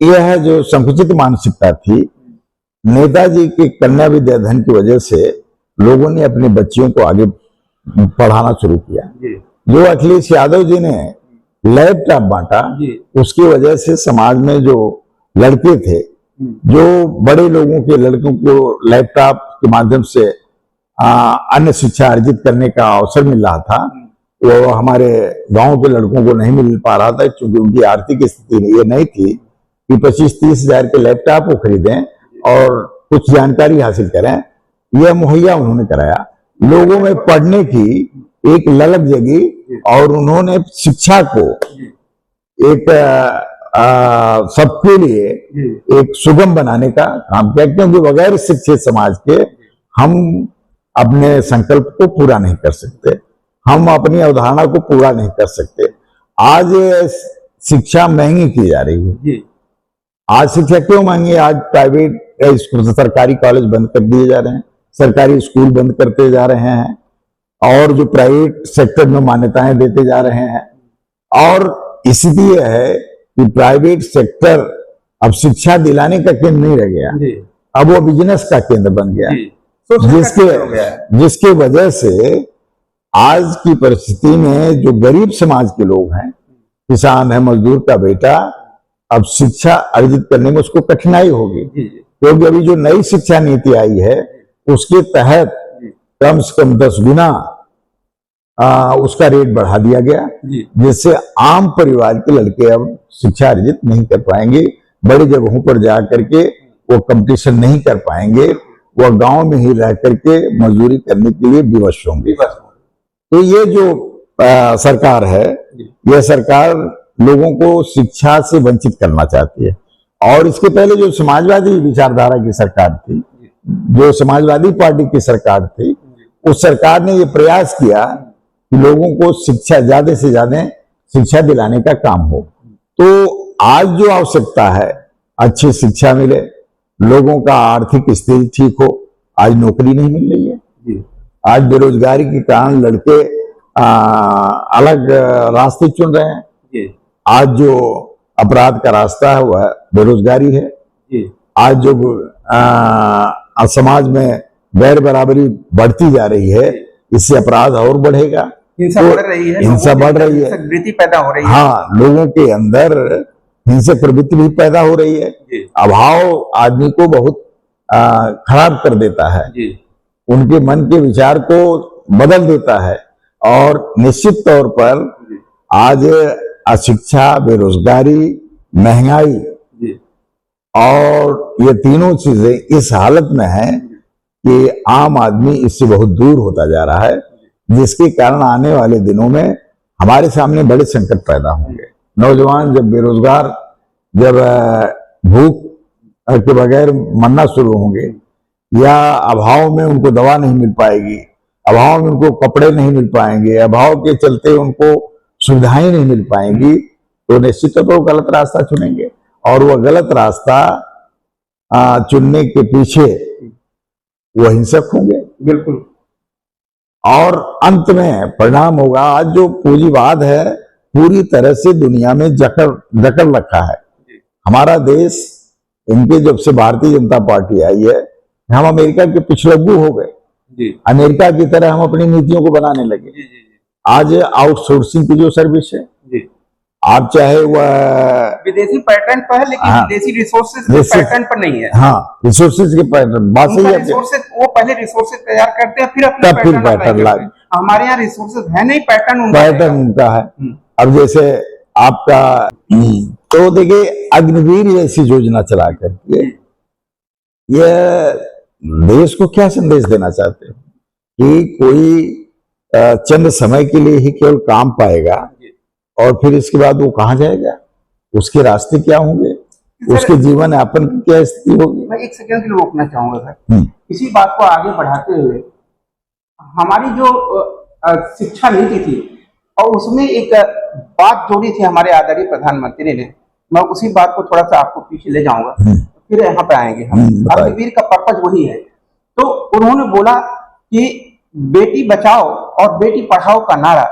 यह जो संकुचित मानसिकता थी, नेताजी के कन्या विद्याधन की वजह से लोगों ने अपनी बच्चियों को आगे पढ़ाना शुरू किया। जो अखिलेश यादव जी ने लैपटॉप बांटा, उसकी वजह से समाज में जो लड़के थे, जो बड़े लोगों के लड़कों को लैपटॉप के माध्यम से अन्य शिक्षा अर्जित करने का अवसर मिल रहा था, वो हमारे गांव के लड़कों को नहीं मिल पा रहा था, क्योंकि उनकी आर्थिक स्थिति ये नहीं थी कि 25-30 हजार के लैपटॉप को खरीदें और कुछ जानकारी हासिल करें। यह मुहैया उन्होंने कराया, लोगों में पढ़ने की एक ललक जगी और उन्होंने शिक्षा को एक सबके लिए एक सुगम बनाने का काम किया, क्योंकि बगैर शिक्षित समाज के हम अपने संकल्प को पूरा नहीं कर सकते, हम अपनी अवधारणा को पूरा नहीं कर सकते। आज शिक्षा महंगी की जा रही है। आज शिक्षा क्यों महंगी है? आज प्राइवेट स्कूल, सरकारी कॉलेज बंद कर दिए जा रहे हैं, सरकारी स्कूल बंद करते जा रहे हैं, और जो प्राइवेट सेक्टर में मान्यताएं देते जा रहे हैं। और इसलिए है कि प्राइवेट सेक्टर अब शिक्षा दिलाने का केंद्र नहीं रह गया, अब वो बिजनेस का केंद्र बन गया, जिसके वजह से आज की परिस्थिति में जो गरीब समाज के लोग हैं, किसान है, मजदूर का बेटा, अब शिक्षा अर्जित करने में उसको कठिनाई होगी, क्योंकि अभी जो नई शिक्षा नीति आई है उसके तहत कम से कम 10 गुना उसका रेट बढ़ा दिया गया, जिससे आम परिवार के लड़के अब शिक्षा अर्जित नहीं कर पाएंगे, बड़ी जगहों पर जा करके वो कंपटीशन नहीं कर पाएंगे, वो गांव में ही रह करके मजदूरी करने के लिए विवश होंगे। तो ये जो सरकार है, यह सरकार लोगों को शिक्षा से वंचित करना चाहती है। और इसके पहले जो समाजवादी विचारधारा की सरकार थी, जो समाजवादी पार्टी की सरकार थी, उस सरकार ने ये प्रयास किया कि लोगों को शिक्षा, ज्यादा से ज्यादा शिक्षा दिलाने का काम हो। तो आज जो आवश्यकता है, अच्छी शिक्षा मिले, लोगों का आर्थिक स्थिति ठीक हो। आज नौकरी नहीं मिल रही है, आज बेरोजगारी के कारण लड़के अलग रास्ते चुन रहे हैं। आज जो अपराध का रास्ता है वह बेरोजगारी है। आज जो समाज में गैर बराबरी बढ़ती जा रही है, इससे अपराध और बढ़ेगा, हिंसा बढ़ रही है, हिंसा बढ़ रही है, प्रवृत्ति पैदा हो रही है। हाँ, लोगों के अंदर हिंसक प्रवृत्ति भी पैदा हो रही है। अभाव आदमी को बहुत खराब कर देता है, उनके मन के विचार को बदल देता है। और निश्चित तौर पर आज अशिक्षा, बेरोजगारी, महंगाई और ये तीनों चीजें इस हालत में है कि आम आदमी इससे बहुत दूर होता जा रहा है, जिसके कारण आने वाले दिनों में हमारे सामने बड़े संकट पैदा होंगे। नौजवान जब बेरोजगार, जब भूख के बगैर मरना शुरू होंगे, या अभाव में उनको दवा नहीं मिल पाएगी, अभाव में उनको कपड़े नहीं मिल पाएंगे, अभाव के चलते उनको सुविधाएं नहीं मिल पाएंगी, तो निश्चित तौर पर वो गलत रास्ता चुनेंगे। और वह गलत रास्ता चुनने के पीछे वो हिंसक होंगे। बिल्कुल। और अंत में परिणाम होगा, आज जो पूंजीवाद है पूरी तरह से दुनिया में जकड़ रखा है हमारा देश। इनके जब से भारतीय जनता पार्टी आई है, हम अमेरिका के पिछलग्गू हो गए, अमेरिका की तरह हम अपनी नीतियों को बनाने लगे। आज आउटसोर्सिंग की जो सर्विस है, आप चाहे वह विदेशी पैटर्न पर है, लेकिन विदेशी रिसोर्सेज के पैटर्न पर नहीं है। हाँ, रिसोर्सेज के पैटर्न, बात सही है। वो पहले रिसोर्सेज तैयार करते हैं, फिर अपने पैटर्न लाए। हमारे यहाँ रिसोर्सेज है नहीं, पैटर्न उनका है। अब जैसे आपका, तो देखिए अग्निवीर जैसी योजना चला करके ये देश को क्या संदेश देना चाहते हैं कि कोई चंद समय के लिए ही केवल काम पाएगा और फिर इसके बाद वो कहाँ जाएगा, उसके रास्ते क्या होंगे, उसके जीवन यापन की क्या स्थिति होगी। मैं एक सेकंड के लिए रोकना चाहूंगा सर, इसी बात को आगे बढ़ाते हुए, हमारी जो शिक्षा नीति थी और उसमें एक बात जोड़ी थी हमारे आदरणीय प्रधानमंत्री ने, मैं उसी बात को थोड़ा सा आपको पीछे ले जाऊंगा, फिर यहाँ पे आएंगे हम। बताइए। अग्निवीर का पर्पज वही है। तो उन्होंने बोला कि बेटी बचाओ और बेटी पढ़ाओ का नारा,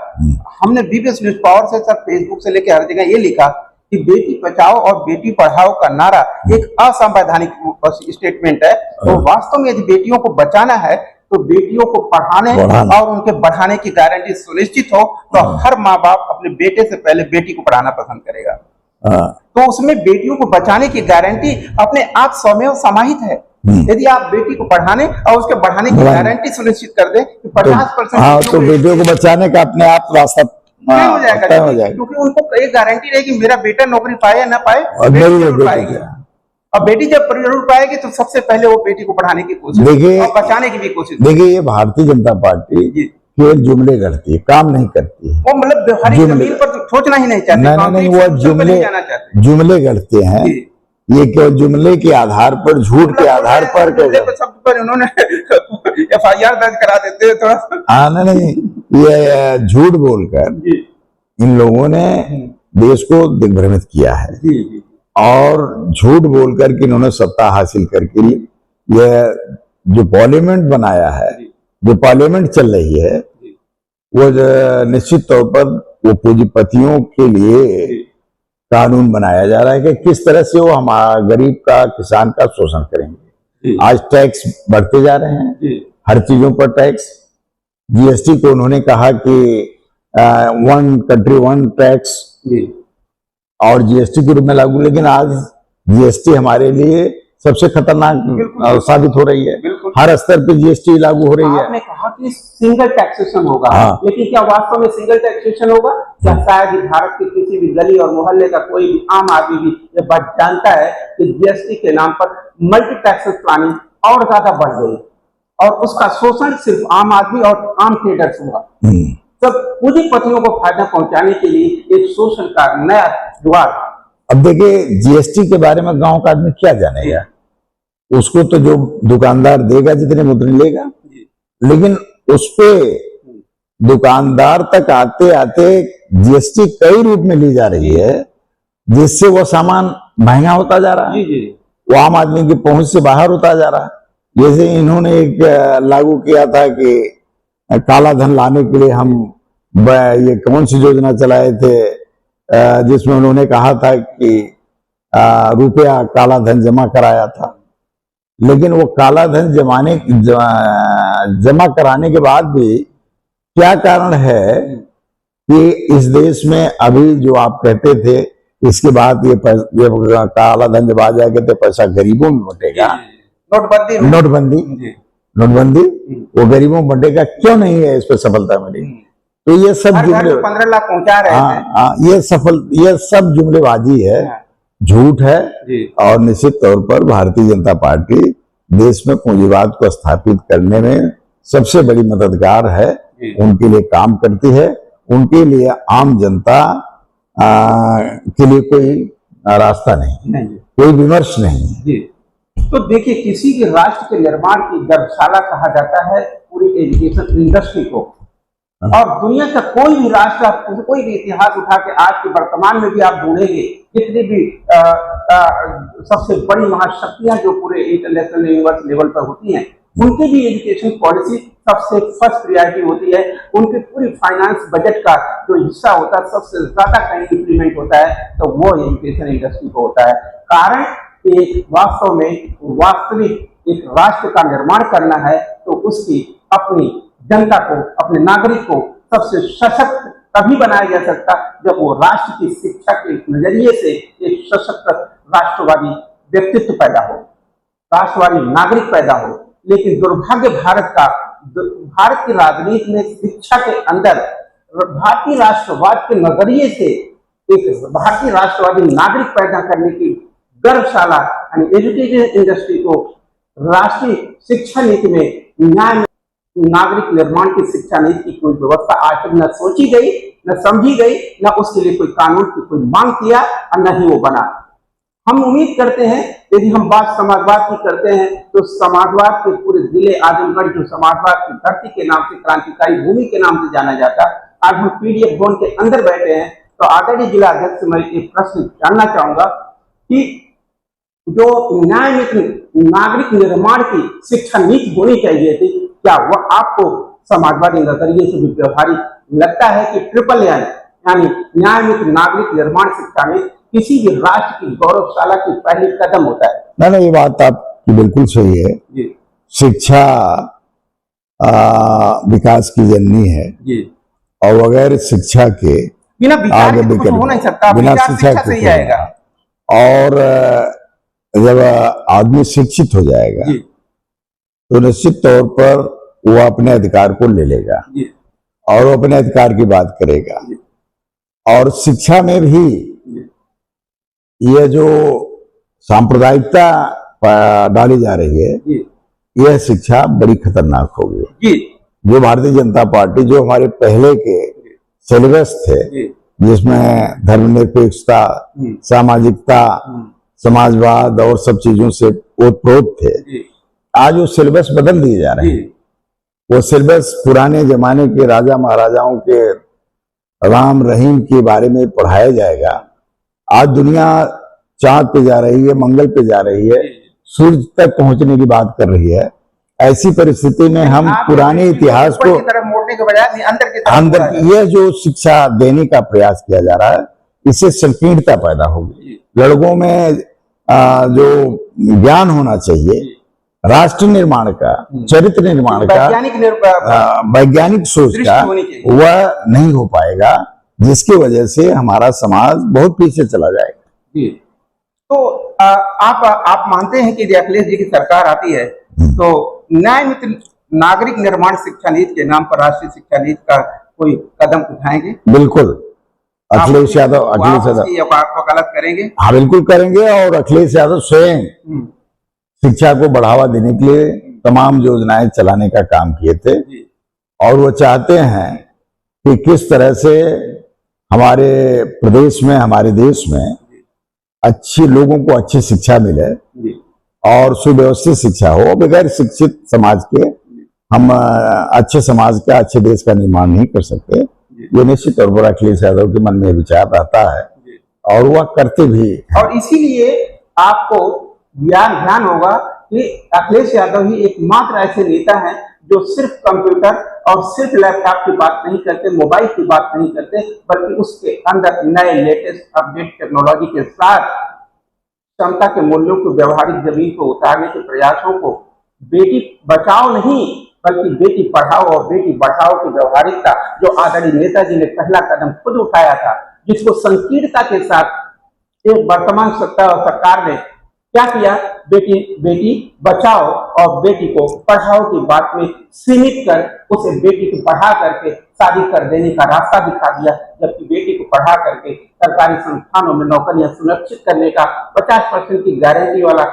हमने बीबीएस न्यूज पावर से सर फेसबुक से लेकर हर जगह ये लिखा कि बेटी बचाओ और बेटी पढ़ाओ का नारा एक असंवैधानिक स्टेटमेंट है। तो वास्तव में यदि बेटियों को बचाना है तो बेटियों को पढ़ाने और उनके बढ़ाने की गारंटी सुनिश्चित हो, तो हर माँ बाप अपने बेटे से पहले बेटी को पढ़ाना पसंद करेगा। तो उसमें बेटियों को बचाने की गारंटी अपने आप स्वयं समाहित है। यदि आप बेटी को पढ़ाने और उसके बढ़ाने की गारंटी सुनिश्चित कर दें कि 50% तो बेटियों को बचाने का अपने आप रास्ता हो जाएगा, क्योंकि उनको एक गारंटी रहेगी मेरा बेटा नौकरी पाए या ना पाए, बेटी जरूर पाएगी। और बेटी जब जरूर पाएगी तो सबसे पहले वो बेटी को पढ़ाने की कोशिश और बचाने की भी कोशिश। देखिए, ये भारतीय जनता पार्टी केवल जुमले करती है, काम नहीं करती है। वो मतलब व्यवहारिक जमीन पर सोचना ही नहीं चाहते। नहीं, वो जुमले करते हैं। ये क्यों जुमले के आधार पर, झूठ के आधार पर सब पर उन्होंने FIR दर्ज करा देते हैं थोड़ा। हाँ, नहीं, ये झूठ बोलकर इन लोगों ने देश को दिग्भ्रमित किया है। और झूठ बोलकर कि इन्होंने सत्ता हासिल करके यह जो पार्लियामेंट बनाया है, जो पार्लियामेंट चल रही है, वो निश्चित तौर पर वो पूंजीपतियों के लिए कानून बनाया जा रहा है कि किस तरह से वो हमारा गरीब का, किसान का शोषण करेंगे। आज टैक्स बढ़ते जा रहे हैं, हर चीजों पर टैक्स। जीएसटी को उन्होंने कहा कि 1 कंट्री 1 टैक्स और जीएसटी के रूप में लागू, लेकिन आज जीएसटी हमारे लिए सबसे खतरनाक साबित हो रही है। हर स्तर पे जीएसटी लागू हो रही है। आपने कहा कि सिंगल टैक्सेशन होगा, लेकिन क्या वास्तव में सिंगल टैक्सेशन होगा? क्या शायद भारत के किसी भी गली और मोहल्ले का कोई भी आम आदमी भी ये बात जानता है कि जीएसटी के नाम पर मल्टी टैक्सेस प्लानिंग और ज्यादा बढ़ गई और उसका शोषण सिर्फ आम आदमी और आम ट्रेडर्स हुआ। सब पूंजीपतियों को फायदा पहुंचाने के लिए एक शोषण का नया जुगाड़। अब देखिए, जीएसटी के बारे में गांव का आदमी क्या जानेगा? उसको तो जो दुकानदार देगा जितने मुद्रे लेगा, लेकिन उस पे दुकानदार तक आते आते जीएसटी कई रूप में ली जा रही है, जिससे वो सामान महंगा होता जा रहा है, वो आम आदमी की पहुंच से बाहर होता जा रहा है। जैसे इन्होंने एक लागू किया था कि काला धन लाने के लिए हम ये कौन सी योजना चलाए थे, जिसमें उन्होंने कहा था कि रुपया काला धन जमा कराया था, लेकिन वो काला धन जमा कराने के बाद भी क्या कारण है कि इस देश में अभी जो आप कहते थे इसके बाद ये काला धन जब आ जाएगा तो पैसा गरीबों में बटेगा, नोटबंदी वो गरीबों में बटेगा, क्यों नहीं है इस पर सफलता मिली? तो ये सब जुमले 15 लाख पहुंचा रहे हैं। ये सब जुमलेबाजी है, झूठ है। और निश्चित तौर पर भारतीय जनता पार्टी देश में पूंजीवाद को स्थापित करने में सबसे बड़ी मददगार है, उनके लिए काम करती है। उनके लिए आम जनता के लिए कोई रास्ता नहीं, कोई विमर्श नहीं। तो देखिए, किसी भी राष्ट्र के निर्माण की गर्भशाला कहा जाता है पूरी एजुकेशन इंडस्ट्री को। और दुनिया का कोई भी राष्ट्र, आप कोई भी इतिहास उठा के आज के वर्तमान में भी आप ढूंढेंगे, जितनी भी सबसे बड़ी महाशक्तियां जो पूरे इंटरनेशनल यूनिवर्स लेवल पर होती हैं, उनकी भी एजुकेशन पॉलिसी सबसे फर्स्ट प्रायोरिटी होती है। उनके पूरी फाइनेंस बजट का जो हिस्सा होता है, सबसे ज्यादा कहीं इंप्लीमेंट होता है तो वो एजुकेशन इंडस्ट्री को होता है। कारण एक वास्तव में वास्तविक एक राष्ट्र का निर्माण करना है तो उसकी अपनी जनता को, अपने नागरिक को सबसे सशक्त तभी बनाया जा सकता जब वो राष्ट्र की शिक्षा के नजरिए से एक सशक्त राष्ट्रवादी व्यक्तित्व पैदा हो, राष्ट्रवादी नागरिक पैदा हो। लेकिन दुर्भाग्य भारत की राजनीति में शिक्षा के अंदर भारतीय राष्ट्रवाद के नजरिए से एक भारतीय राष्ट्रवादी नागरिक पैदा करने की गर्भशाला यानी एजुकेशन इंडस्ट्री को राष्ट्रीय शिक्षा नीति में न्याय नागरिक निर्माण की शिक्षा नीति की कोई व्यवस्था आज तक न सोची गई, न समझी गई, न उसके लिए कोई कानून की कोई मांग किया और न ही वो बना। हम उम्मीद करते हैं, यदि हम बात समाजवाद की करते हैं तो समाजवाद के पूरे जिले आजमगढ़ जो समाजवाद की धरती के नाम से, क्रांतिकारी भूमि के नाम से जाना जाता, आज हम पीडीएफ जोन के अंदर बैठे हैं तो आदरणीय जिला अध्यक्ष से मैं एक प्रश्न जानना चाहूंगा कि जो न्याय मित्र नागरिक निर्माण की शिक्षा नीति होनी चाहिए थी, क्या वह आपको समाजवादी नजरिए से भी व्यवहारिक लगता है कि ट्रिपल एन यानी न्याय मित्र नागरिक निर्माण शिक्षा नीति किसी भी राष्ट्र की गौरवशाला की पहली कदम होता है? ना ये बात आपकी बिल्कुल सही है जी शिक्षा विकास की जननी है जी। और बगैर शिक्षा के बिना विचार आगे के भी तो कुछ हो नहीं सकता, बिना विचार शिक्षा शिक्षा के से ही कुछ आएगा। और जब आदमी शिक्षित हो जाएगा जी तो निश्चित तौर पर वो अपने अधिकार को ले लेगा जी और वो अपने अधिकार की बात करेगा। और शिक्षा में भी ये जो सांप्रदायिकता डाली जा रही है जी यह शिक्षा बड़ी खतरनाक होगी। जी जो भारतीय जनता पार्टी जो हमारे पहले के सिलेबस थे जी जिसमें धर्मनिरपेक्षता सामाजिकता समाजवाद और सब चीजों से ओतप्रोत थे, जी आज वो सिलेबस बदल दिए जा रहे हैं। वो सिलेबस पुराने जमाने के राजा महाराजाओं के राम रहीम के बारे में पढ़ाया जाएगा। आज दुनिया चांद पे जा रही है, मंगल पे जा रही है, सूर्य तक पहुंचने की बात कर रही है। ऐसी परिस्थिति में हम पुराने इतिहास को मोड़ने के बजाय अंदर अंदर यह जो शिक्षा देने का प्रयास किया जा रहा है इससे संकीर्णता पैदा होगी। लड़कों में जो ज्ञान होना चाहिए राष्ट्र निर्माण का, चरित्र निर्माण का, वैज्ञानिक सोच का, वह नहीं हो पाएगा, जिसकी वजह से हमारा समाज बहुत पीछे चला जाएगा। जी तो आप मानते हैं कि अखिलेश जी की सरकार आती है तो न्याय मित्र नागरिक निर्माण शिक्षा नीति के नाम पर राष्ट्रीय शिक्षा नीति का कोई कदम उठाएंगे? बिल्कुल अखिलेश यादव वकालत करेंगे? हाँ बिल्कुल करेंगे। और अखिलेश यादव स्वयं शिक्षा को बढ़ावा देने के लिए तमाम योजनाएं चलाने का काम किए थे और वो चाहते हैं कि किस तरह से हमारे प्रदेश में हमारे देश में अच्छे लोगों को अच्छी शिक्षा मिले और सुव्यवस्थित शिक्षा हो। बगैर शिक्षित समाज के हम अच्छे समाज का अच्छे देश का निर्माण नहीं कर सकते। ये निश्चित तौर पर अखिलेश यादव के मन में विचार रहता है और वह करते भी। और इसीलिए आपको ध्यान होगा कि अखिलेश यादव ही एकमात्र ऐसे नेता हैं जो सिर्फ कंप्यूटर और सिर्फ लैपटॉप की बात नहीं करते, मोबाइल की बात नहीं करते, बल्कि उसके अंदर नए लेटेस्ट अपडेट टेक्नोलॉजी के साथ क्षमता के मूल्यों को व्यवहारिक जमीन को उतारने के प्रयासों को बेटी बचाओ नहीं बल्कि बेटी पढ़ाओ और बेटी बढ़ाओ की व्यवहारिकता जो आदरणीय नेताजी ने पहला कदम खुद उठाया था, जिसको संकीर्णता के साथ एक वर्तमान सत्ता और सरकार ने क्या किया, बेटी बचाओ और बेटी को पढ़ाओ की बात में सीमित कर उसे बेटी को पढ़ा करके शादी कर देने का रास्ता दिखा दिया, जबकि बेटी को पढ़ा करके सरकारी संस्थानों में नौकरियां सुनिश्चित करने का 50% की गारंटी वाला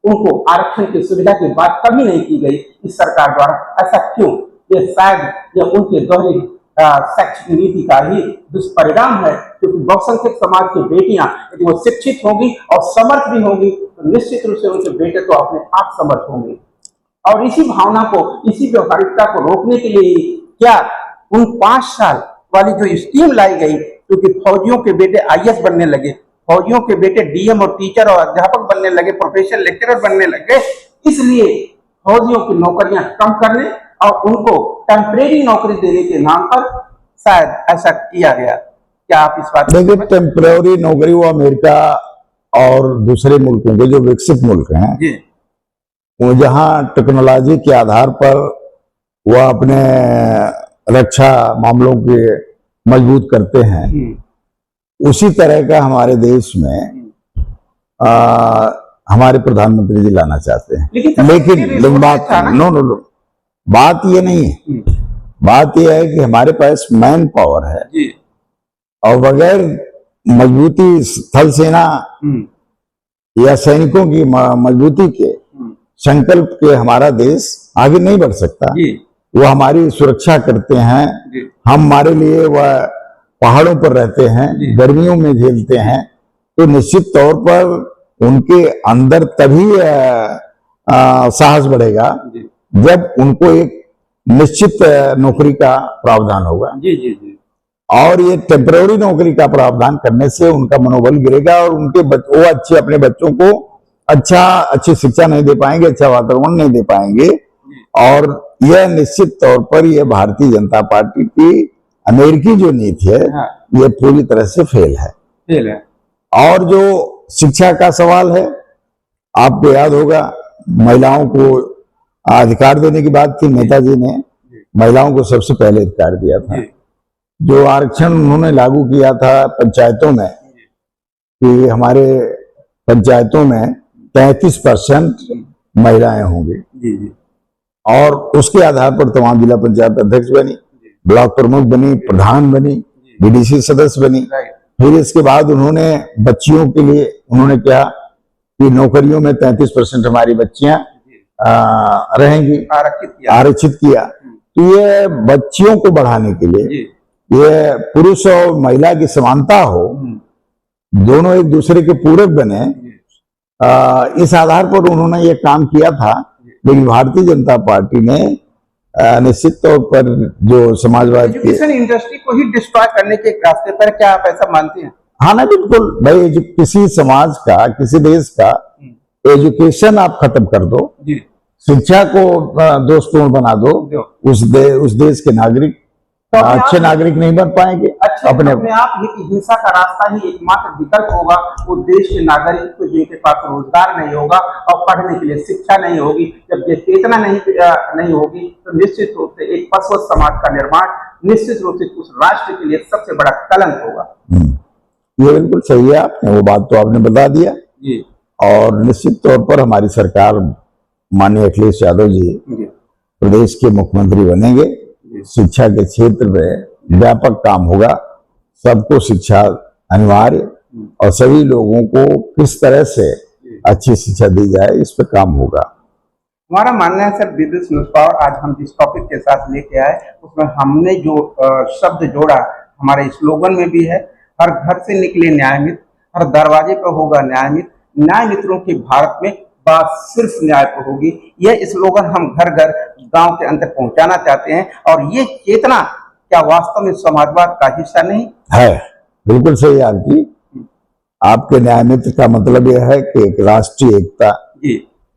उनको आरक्षण की सुविधा की बात कभी नहीं की गई इस सरकार द्वारा। ऐसा क्यों? ये शायद ये उनके दोहरी शैक्षिक नीति का ही दुष्परिणाम है, क्योंकि बहुसंख्यक समाज की बेटियां यदि वो शिक्षित होगी और समर्थ भी होगी तो निश्चित रूप से उनके बेटे तो अपने आप समर्थ होंगे। और इसी भावना को, इसी व्यवहारिकता को रोकने के लिए क्या उन 5 साल वाली जो स्कीम लाई गई, क्योंकि फौजियों के बेटे IAS बनने लगे, फौजियों के बेटे DM और टीचर और अध्यापक बनने लगे, प्रोफेसर लेक्चरर बनने लगे, इसलिए फौजियों की नौकरियां कम करने और उनको टेम्परेरी नौकरी देने के नाम पर शायद ऐसा किया गया। क्या आप इस बात देखिए, टेम्परेरी नौकरी वो अमेरिका और दूसरे मुल्कों के जो विकसित मुल्क हैं जी, वो जहां टेक्नोलॉजी के आधार पर वह अपने रक्षा मामलों के मजबूत करते हैं, उसी तरह का हमारे देश में हमारे प्रधानमंत्री जी लाना चाहते हैं। लेकिन बात ये नहीं है। बात यह है कि हमारे पास मैन पावर है जी, और बगैर मजबूती स्थल सेना या सैनिकों की मजबूती के संकल्प के हमारा देश आगे नहीं बढ़ सकता। वो हमारी सुरक्षा करते हैं, हम हमारे लिए वह पहाड़ों पर रहते हैं, गर्मियों में झेलते हैं, तो निश्चित तौर पर उनके अंदर तभी साहस बढ़ेगा जब उनको एक निश्चित नौकरी का प्रावधान होगा। जी जी जी। और ये टेम्पररी नौकरी का प्रावधान करने से उनका मनोबल गिरेगा और उनके वो अच्छे अपने बच्चों को अच्छी शिक्षा नहीं दे पाएंगे, अच्छा वातावरण नहीं दे पाएंगे। और यह निश्चित तौर पर यह भारतीय जनता पार्टी की अमेरिकी जो नीति है, हाँ। ये पूरी तरह से फेल है। और जो शिक्षा का सवाल है, आपको याद होगा महिलाओं को अधिकार देने की बात थी, नेताजी ने महिलाओं को सबसे पहले अधिकार दिया था। जो आरक्षण उन्होंने लागू किया था पंचायतों में, कि हमारे पंचायतों में 33% महिलाएं होंगी, और उसके आधार पर तमाम जिला पंचायत अध्यक्ष बनी, ब्लॉक प्रमुख बनी, प्रधान बनी, बीडीसी सदस्य बनी। फिर इसके बाद उन्होंने बच्चियों के लिए उन्होंने कहा कि नौकरियों में 33% हमारी बच्चियां रहेंगी, आरक्षित किया। तो ये बच्चियों को बढ़ाने के लिए, ये पुरुष और महिला की समानता हो, दोनों एक दूसरे के पूरक बने, इस आधार पर उन्होंने ये काम किया था। लेकिन भारतीय जनता पार्टी ने निश्चित तौर पर जो समाजवाद की एजुकेशन इंडस्ट्री को ही डिस्ट्रॉय करने के रास्ते पर, क्या आप ऐसा मानते हैं? हाँ ना, बिल्कुल भाई, किसी समाज का, किसी देश का एजुकेशन आप खत्म कर दो, शिक्षा को दोषपूर्ण बना दो, उस देश के नागरिक तो अच्छे नागरिक नहीं बन पाएंगे। अपने आप ही कि हिंसा का रास्ता ही एकमात्र विकल्प होगा। वो देश के नागरिक को जिनके पास रोजगार नहीं होगा और पढ़ने के लिए शिक्षा नहीं होगी, जब ये चेतना नहीं होगी, तो निश्चित रूप से एक पशु समाज का निर्माण निश्चित रूप से उस राष्ट्र के लिए सबसे बड़ा कलंक होगा। ये बिल्कुल सही है, आपने वो बात तो आपने बता दिया जी। और निश्चित तौर पर हमारी सरकार, माननीय अखिलेश यादव जी प्रदेश के मुख्यमंत्री बनेंगे। शिक्षा के क्षेत्र में व्यापक काम होगा, सबको शिक्षा अनिवार्य, और सभी लोगों को किस तरह से अच्छी शिक्षा दी जाए, इस पर काम होगा। हमारा मानना है सर, बिजनेस न्यूज पावर आज हम जिस टॉपिक के साथ लेके आए, उसमें हमने जो शब्द जोड़ा हमारे स्लोगन में भी है, हर घर से निकले न्याय मित्र, हर दरवाजे पर होगा न्याय मित्र, न्याय मित्रों की भारत में बात सिर्फ न्याय पर होगी। यह स्लोगन हम घर घर, गांव के अंदर पहुंचाना चाहते हैं। और ये चेतना क्या वास्तव में समाजवाद का हिस्सा नहीं है? बिल्कुल सही आपके न्याय मित्र का मतलब यह है कि एक राष्ट्रीय एकता,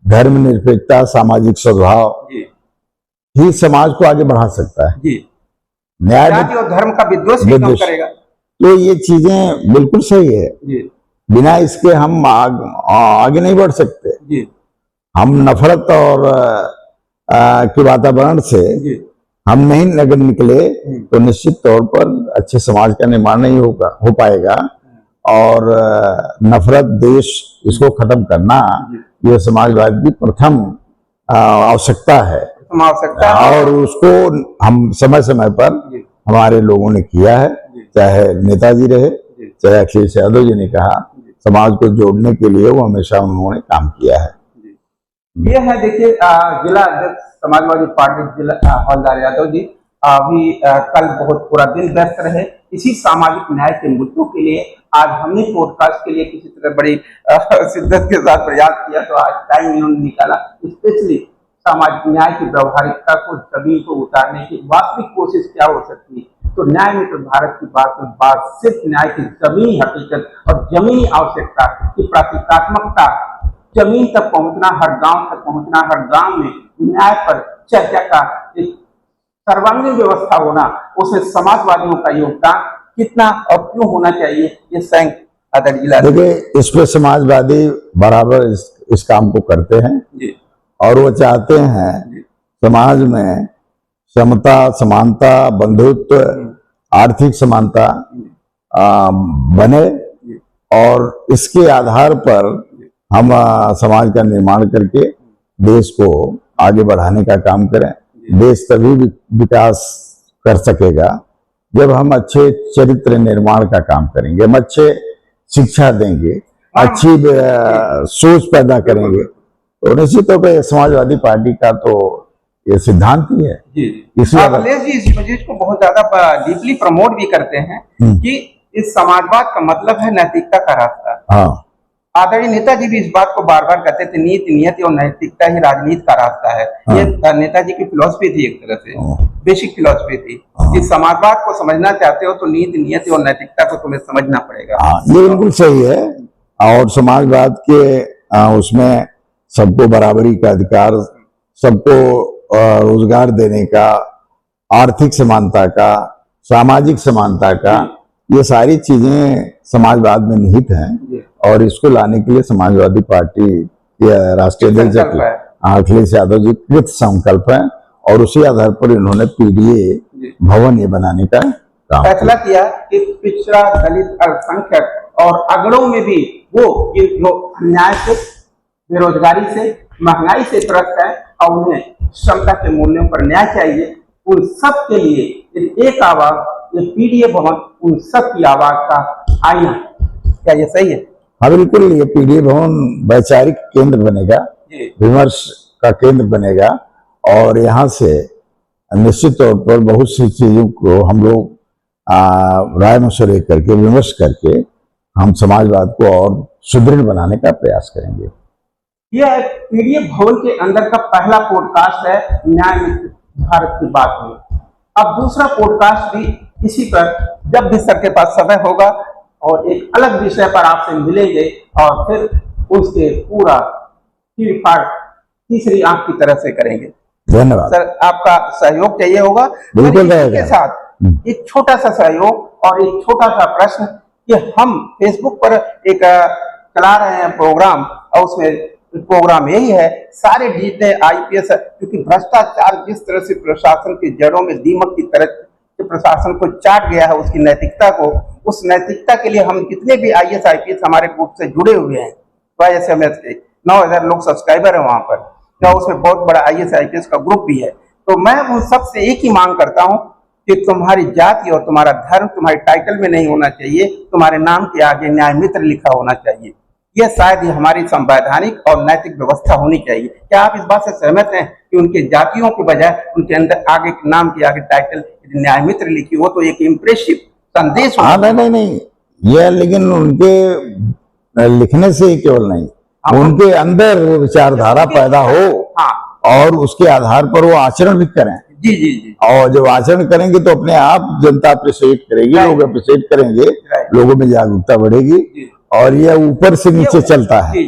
धर्मनिरपेक्षता, सामाजिक सद्भाव ही समाज को आगे बढ़ा सकता है। न्याय और धर्म का विद्वेष भी कम करेगा। तो ये चीजें बिल्कुल सही है, बिना इसके हम आगे नहीं बढ़ सकते। हम नफरत और के वातावरण से हम नहीं अगर निकले तो निश्चित तौर पर अच्छे समाज का निर्माण नहीं हो पाएगा। और नफरत, द्वेष, इसको खत्म करना ये समाजवाद की प्रथम आवश्यकता है, और उसको हम समय समय पर हमारे लोगों ने किया है, चाहे नेताजी रहे, चाहे अखिलेश यादव जी ने कहा, समाज को जोड़ने के लिए वो हमेशा उन्होंने काम किया है। ये है, देखिए, जिला अध्यक्ष समाजवादी पार्टी जिला हवलदार यादव जी अभी कल बहुत पूरा दिन व्यस्त रहे इसी सामाजिक न्याय के मुद्दों के लिए। आज हमने पॉडकास्ट के लिए किसी तरह बड़ी शिद्दत के साथ प्रयास किया, तो आज टाइम इन्होंने निकाला स्पेशली सामाजिक न्याय की व्यवहारिकता को जमीन को उतारने की वास्तविक कोशिश क्या हो सकती है। तो न्याय मित्र भारत की बात में बात सिर्फ न्याय की जमीनी हकीकत और जमीनी आवश्यकता की प्रतीकात्मकता, जमीन तक पहुंचना, हर गांव तक पहुंचना, हर गांव में न्याय पर चर्चा का एक सर्वांगीण व्यवस्था होना, उसमें समाजवादियों का योगदान कितना और क्यों होना चाहिए, ये संयुक्त जिला। देखिए, इस पे समाजवादी बराबर इस काम को करते हैं जी। और वो चाहते हैं समाज में समता, समानता, बंधुत्व, आर्थिक समानता बने, और इसके आधार पर हम समाज का निर्माण करके देश को आगे बढ़ाने का काम करें। देश तभी विकास कर सकेगा जब हम अच्छे चरित्र निर्माण का काम करेंगे, हम अच्छे शिक्षा देंगे, अच्छी सोच पैदा करेंगे। तो निश्चित तौर पर समाजवादी पार्टी का तो ये सिद्धांत ही है। अखिलेश जी इस चीज को बहुत ज्यादा डीपली प्रमोट भी करते हैं कि इस समाजवाद का मतलब है नैतिकता का रास्ता। हाँ, आदरणीय नेताजी भी इस बात को बार बार कहते थे, नीति नियति और नैतिकता ही राजनीति का रास्ता है। ये नेताजी की फिलॉसफी थी, एक तरह से बेसिक फिलॉसफी थी कि समाजवाद को समझना चाहते हो तो नीति नियति और नैतिकता को तुम्हें समझना पड़ेगा। ये बिल्कुल सही है। और समाजवाद के उसमें सबको बराबरी का अधिकार, सबको रोजगार देने का, आर्थिक समानता का, सामाजिक समानता का, ये सारी चीजें समाजवाद में निहित हैं। और इसको लाने के लिए समाजवादी पार्टी के राष्ट्रीय अध्यक्ष अखिलेश यादव जी कृत संकल्प है और उसी आधार पर इन्होंने पीडीए भवन ये बनाने का फैसला किया कि पिछड़ा, दलित, अल्पसंख्यक और अगड़ों में भी वो जो अन्याय से, बेरोजगारी से, महंगाई से त्रस्त है और उन्हें क्षमता के मूल्यों पर न्याय चाहिए, उन सब के लिए एक आवाज, ये पीडीए भवन उन सब की आवाज का आईना। क्या ये सही है? हाँ बिल्कुल, ये पीडीए भवन वैचारिक केंद्र बनेगा, विमर्श का केंद्र बनेगा और यहाँ से निश्चित तौर पर बहुत सी चीजों को हम लोग राय मशवरे करके, विमर्श करके हम समाजवाद को और सुदृढ़ बनाने का प्रयास करेंगे। यह पीडीए भवन के अंदर का पहला पॉडकास्ट है न्याय मित्र भारत की बात में। अब दूसरा पॉडकास्ट भी इसी पर जब भी सर के पास समय होगा और एक अलग विषय पर आपसे मिलेंगे और फिर उसके पूरा तीसरी आंख की तरह से करेंगे। धन्यवाद सर, आपका सहयोग चाहिए होगा। बिल्कुल के साथ एक छोटा सा सहयोग और एक छोटा सा प्रश्न कि हम फेसबुक पर एक चला रहे हैं प्रोग्राम और उसमें प्रोग्राम यही है, सारे जितने आईपीएस, क्योंकि भ्रष्टाचार जिस तरह से प्रशासन की जड़ों में दीमक की तरह प्रशासन को चाट गया है, उसकी नैतिकता को, उस नैतिकता के लिए हम जितने भी आईएएस आईपीएस हमारे ग्रुप से जुड़े हुए हैं, YSMS के 9000 लोग सब्सक्राइबर है वहां पर, तो उसमें बहुत बड़ा आईएएस आईपीएस का ग्रुप भी है। तो मैं उन सब से एक ही मांग करता हूं कि तुम्हारी जाति और तुम्हारा धर्म तुम्हारे टाइटल में नहीं होना चाहिए, तुम्हारे नाम के आगे न्याय मित्र लिखा होना चाहिए। यह शायद ही हमारी संवैधानिक और नैतिक व्यवस्था होनी चाहिए। क्या आप इस बात से सहमत हैं कि उनके जातियों के बजाय उनके अंदर आगे नाम के आगे टाइटल न्याय मित्र लिखी हो तो एक इम्प्रेसिव संदेश हो? हाँ, नहीं, यह लेकिन उनके लिखने से ही केवल नहीं, उनके अंदर वो विचारधारा पैदा हो और उसके आधार पर वो आचरण भी करें। जी। और जब आचरण करेंगे तो अपने आप जनता अप्रिशिएट करेगी, लोग अप्रिशिएट करेंगे, लोगों में जागरूकता बढ़ेगी और यह ऊपर से नीचे चलता है।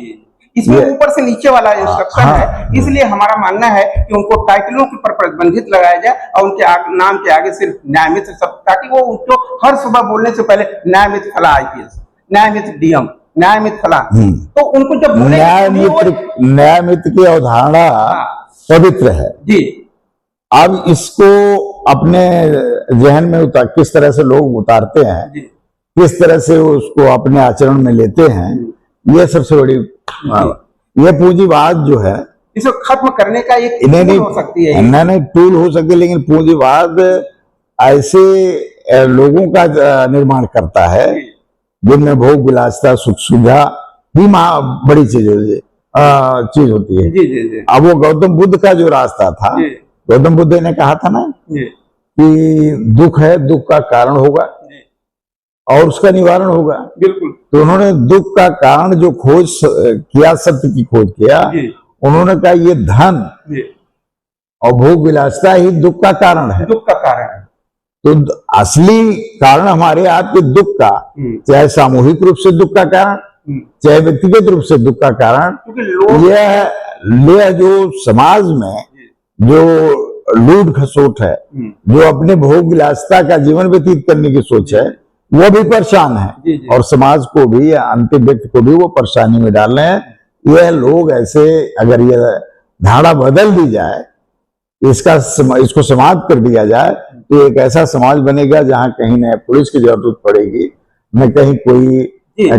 इसमें ऊपर से नीचे वाला इंस्ट्रक्शन है, इसलिए हमारा मानना है कि उनको टाइटलों के पर प्रतिबंधित लगाया जाए और उनके नाम के आगे सिर्फ न्याय मित्र सब, ताकि वो उनको हर सुबह बोलने से पहले न्याय मित्र फला आईपीएस, न्याय मित्र डीएम, न्याय मित्र फला, तो उनको जब न्याय मित्र की अवधारणा पवित्र है जी। अब इसको अपने जहन में किस तरह से लोग उतारते हैं, किस तरह से उसको अपने आचरण में लेते हैं, ये सबसे बड़ी, ये पूंजीवाद जो है इसे खत्म करने का एक टूल हो सकती है। नहीं टूल हो सकती है, लेकिन पूंजीवाद ऐसे लोगों का निर्माण करता है जिनमें भोग विलासिता, सुख सुविधा ही बड़ी चीज होती है। जी। अब वो गौतम बुद्ध का जो रास्ता था, गौतम बुद्ध ने कहा था ना कि दुख है, दुख का कारण होगा और उसका निवारण होगा। बिल्कुल। तो उन्होंने दुख का कारण जो खोज किया, सत्य की खोज किया, उन्होंने कहा ये धन और भोग विलासिता ही दुख का कारण है। दुख का कारण है। तो असली कारण हमारे आपके दुख का, चाहे सामूहिक रूप से दुख का कारण, चाहे व्यक्तिगत रूप से दुख का कारण, यह जो समाज में जो लूट खसोट है, जो अपने भोग विलासिता का जीवन व्यतीत करने की सोच है, वो भी परेशान है और समाज को भी, अंतिम व्यक्ति को भी वो परेशानी में डाल रहे हैं। यह लोग ऐसे, अगर ये धारणा बदल दी जाए, इसको समाप्त कर दिया जाए, तो एक ऐसा समाज बनेगा जहां कहीं न पुलिस की जरूरत पड़ेगी, न कहीं कोई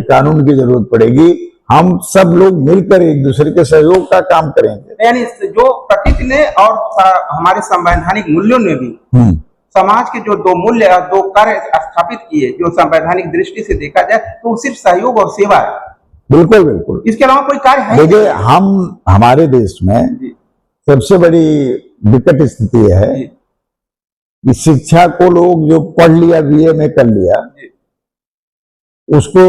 कानून की जरूरत पड़ेगी। हम सब लोग मिलकर एक दूसरे के सहयोग का काम करेंगे। यानी जो प्रकृति ने और हमारे संवैधानिक मूल्यों ने भी समाज के जो दो मूल्य और दो कार्य स्थापित किए, जो संवैधानिक दृष्टि से देखा जाए तो सिर्फ सहयोग और सेवा है। बिल्कुल। इसके अलावा कोई कार्य है? देखिए, हमारे देश में सबसे बड़ी विकट स्थिति है कि शिक्षा को लोग जो पढ़ लिया, बीए में कर लिया, उसको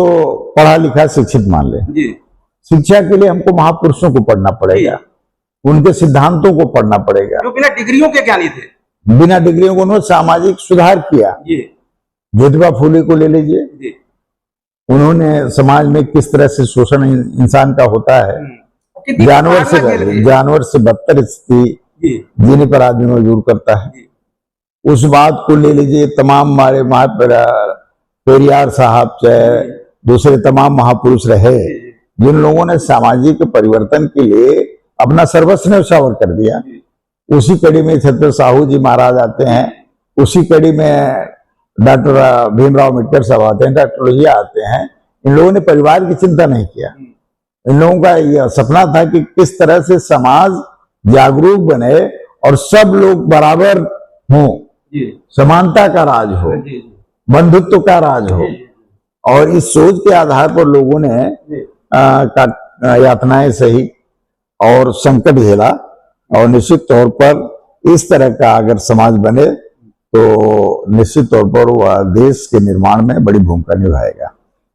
पढ़ा लिखा शिक्षित मान ले। शिक्षा के लिए हमको महापुरुषों को पढ़ना पड़ेगा, उनके सिद्धांतों को पढ़ना पड़ेगा। जो बिना डिग्रियों के ज्ञानी थे, बिना डिग्रियों को उन्होंने सामाजिक सुधार किया। जी ज्योतिबा फूले को ले लीजिए, जी, उन्होंने समाज में किस तरह से शोषण इंसान का होता है, कितनी प्रेरणा झेल दी। जानवर से बदतर स्थिति जी जीने पर आदमी मजबूर करता है। जी, उस बात को ले लीजिए, तमाम हमारे पेरियार साहब चाहे दूसरे तमाम महापुरुष रहे, जिन लोगों ने सामाजिक परिवर्तन के लिए अपना सर्वस्व न्यौछावर कर दिया। उसी कड़ी में छत्रपति साहू जी महाराज आते हैं, उसी कड़ी में डॉक्टर भीमराव अम्बेडकर साहब आते हैं, डॉक्टर लोहिया आते हैं। इन लोगों ने परिवार की चिंता नहीं किया। इन लोगों का यह सपना था कि किस तरह से समाज जागरूक बने और सब लोग बराबर हों, समानता का राज हो, बंधुत्व का राज हो। और इस सोच के आधार पर लोगों ने यातनाएं सही और संकट झेला, और निश्चित तौर पर इस तरह का अगर समाज बने तो निश्चित तौर पर वह देश के निर्माण में बड़ी भूमिका निभाएगा।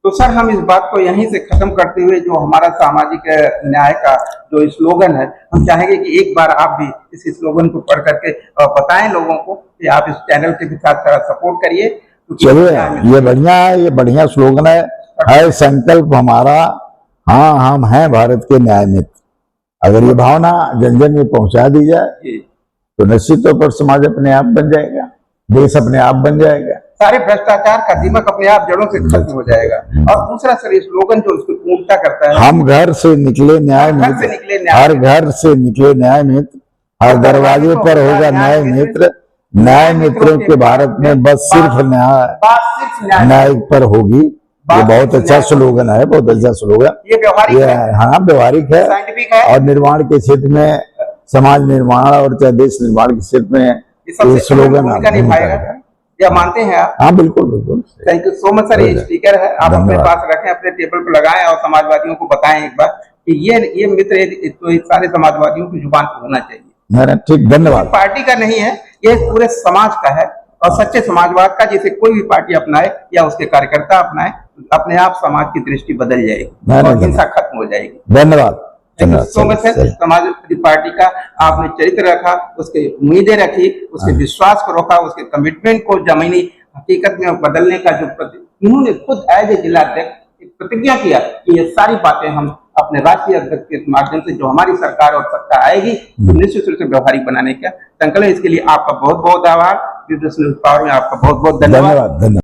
तो सर, हम इस बात को यहीं से खत्म करते हुए जो हमारा सामाजिक न्याय का जो स्लोगन है, हम चाहेंगे कि एक बार आप भी इस स्लोगन को पढ़ करके बताएं लोगों को कि आप इस चैनल के साथ थोड़ा सपोर्ट करिए। चलिए, ये बढ़िया है, ये बढ़िया स्लोगन है संकल्प हमारा, हाँ हम हैं भारत के न्याय मित्र। अगर ये भावना जन जन में पहुंचा दी जाए तो निश्चित तौर पर समाज अपने आप बन जाएगा, देश अपने आप बन जाएगा, सारे भ्रष्टाचार का दीमक अपने आप जड़ों से खत्म हो जाएगा। और दूसरा सर, ये स्लोगन जो उसको पूर्णता करता है, हम घर से निकले न्याय मित्र, हर घर से निकले न्याय मित्र, हर दरवाजे पर होगा न्याय मित्र, न्याय मित्रों के भारत में बस सिर्फ न्याय पर होगी। ये बहुत अच्छा स्लोगन है, बहुत अच्छा स्लोगन। ये व्यवहारिक है, हाँ व्यवहारिक है, साइंटिफिक है, और निर्माण के क्षेत्र में, समाज निर्माण और चाहे देश निर्माण के क्षेत्र में ये स्लोगन या मानते हैं आप? हाँ बिल्कुल बिल्कुल। Thank you so much sir. ये स्पीकर है, आप अपने पास रखें, अपने टेबल पर लगाएं और समाजवादियों को बताएं एक बार कि ये मित्र तो सारे समाजवादियों की जुबान पर होना चाहिए। ठीक, धन्यवाद। पार्टी का नहीं है, ये पूरे समाज का है, और सच्चे समाजवाद का जिसे कोई भी पार्टी अपनाए या उसके कार्यकर्ता अपनाए, अपने आप समाज की दृष्टि बदल जाएगी और हिंसा खत्म हो जाएगी। धन्यवाद। So much sir. Samajwadi party का आपने चरित्र रखा, उसके उम्मीदें रखी, उसके विश्वास को रखा, उसके कमिटमेंट को जमीनी हकीकत में बदलने का जो इन्होंने खुद एज ए जिलाध्यक्ष प्रतिज्ञा किया कि ये सारी बातें हम अपने राष्ट्रीय अध्यक्ष के माध्यम से जो हमारी सरकार और सत्ता आएगी निश्चित रूप से व्यवहारिक बनाने का संकल्प। इसके लिए आपका बहुत बहुत आभार। न्यूज़ पावर में आपका बहुत बहुत धन्यवाद।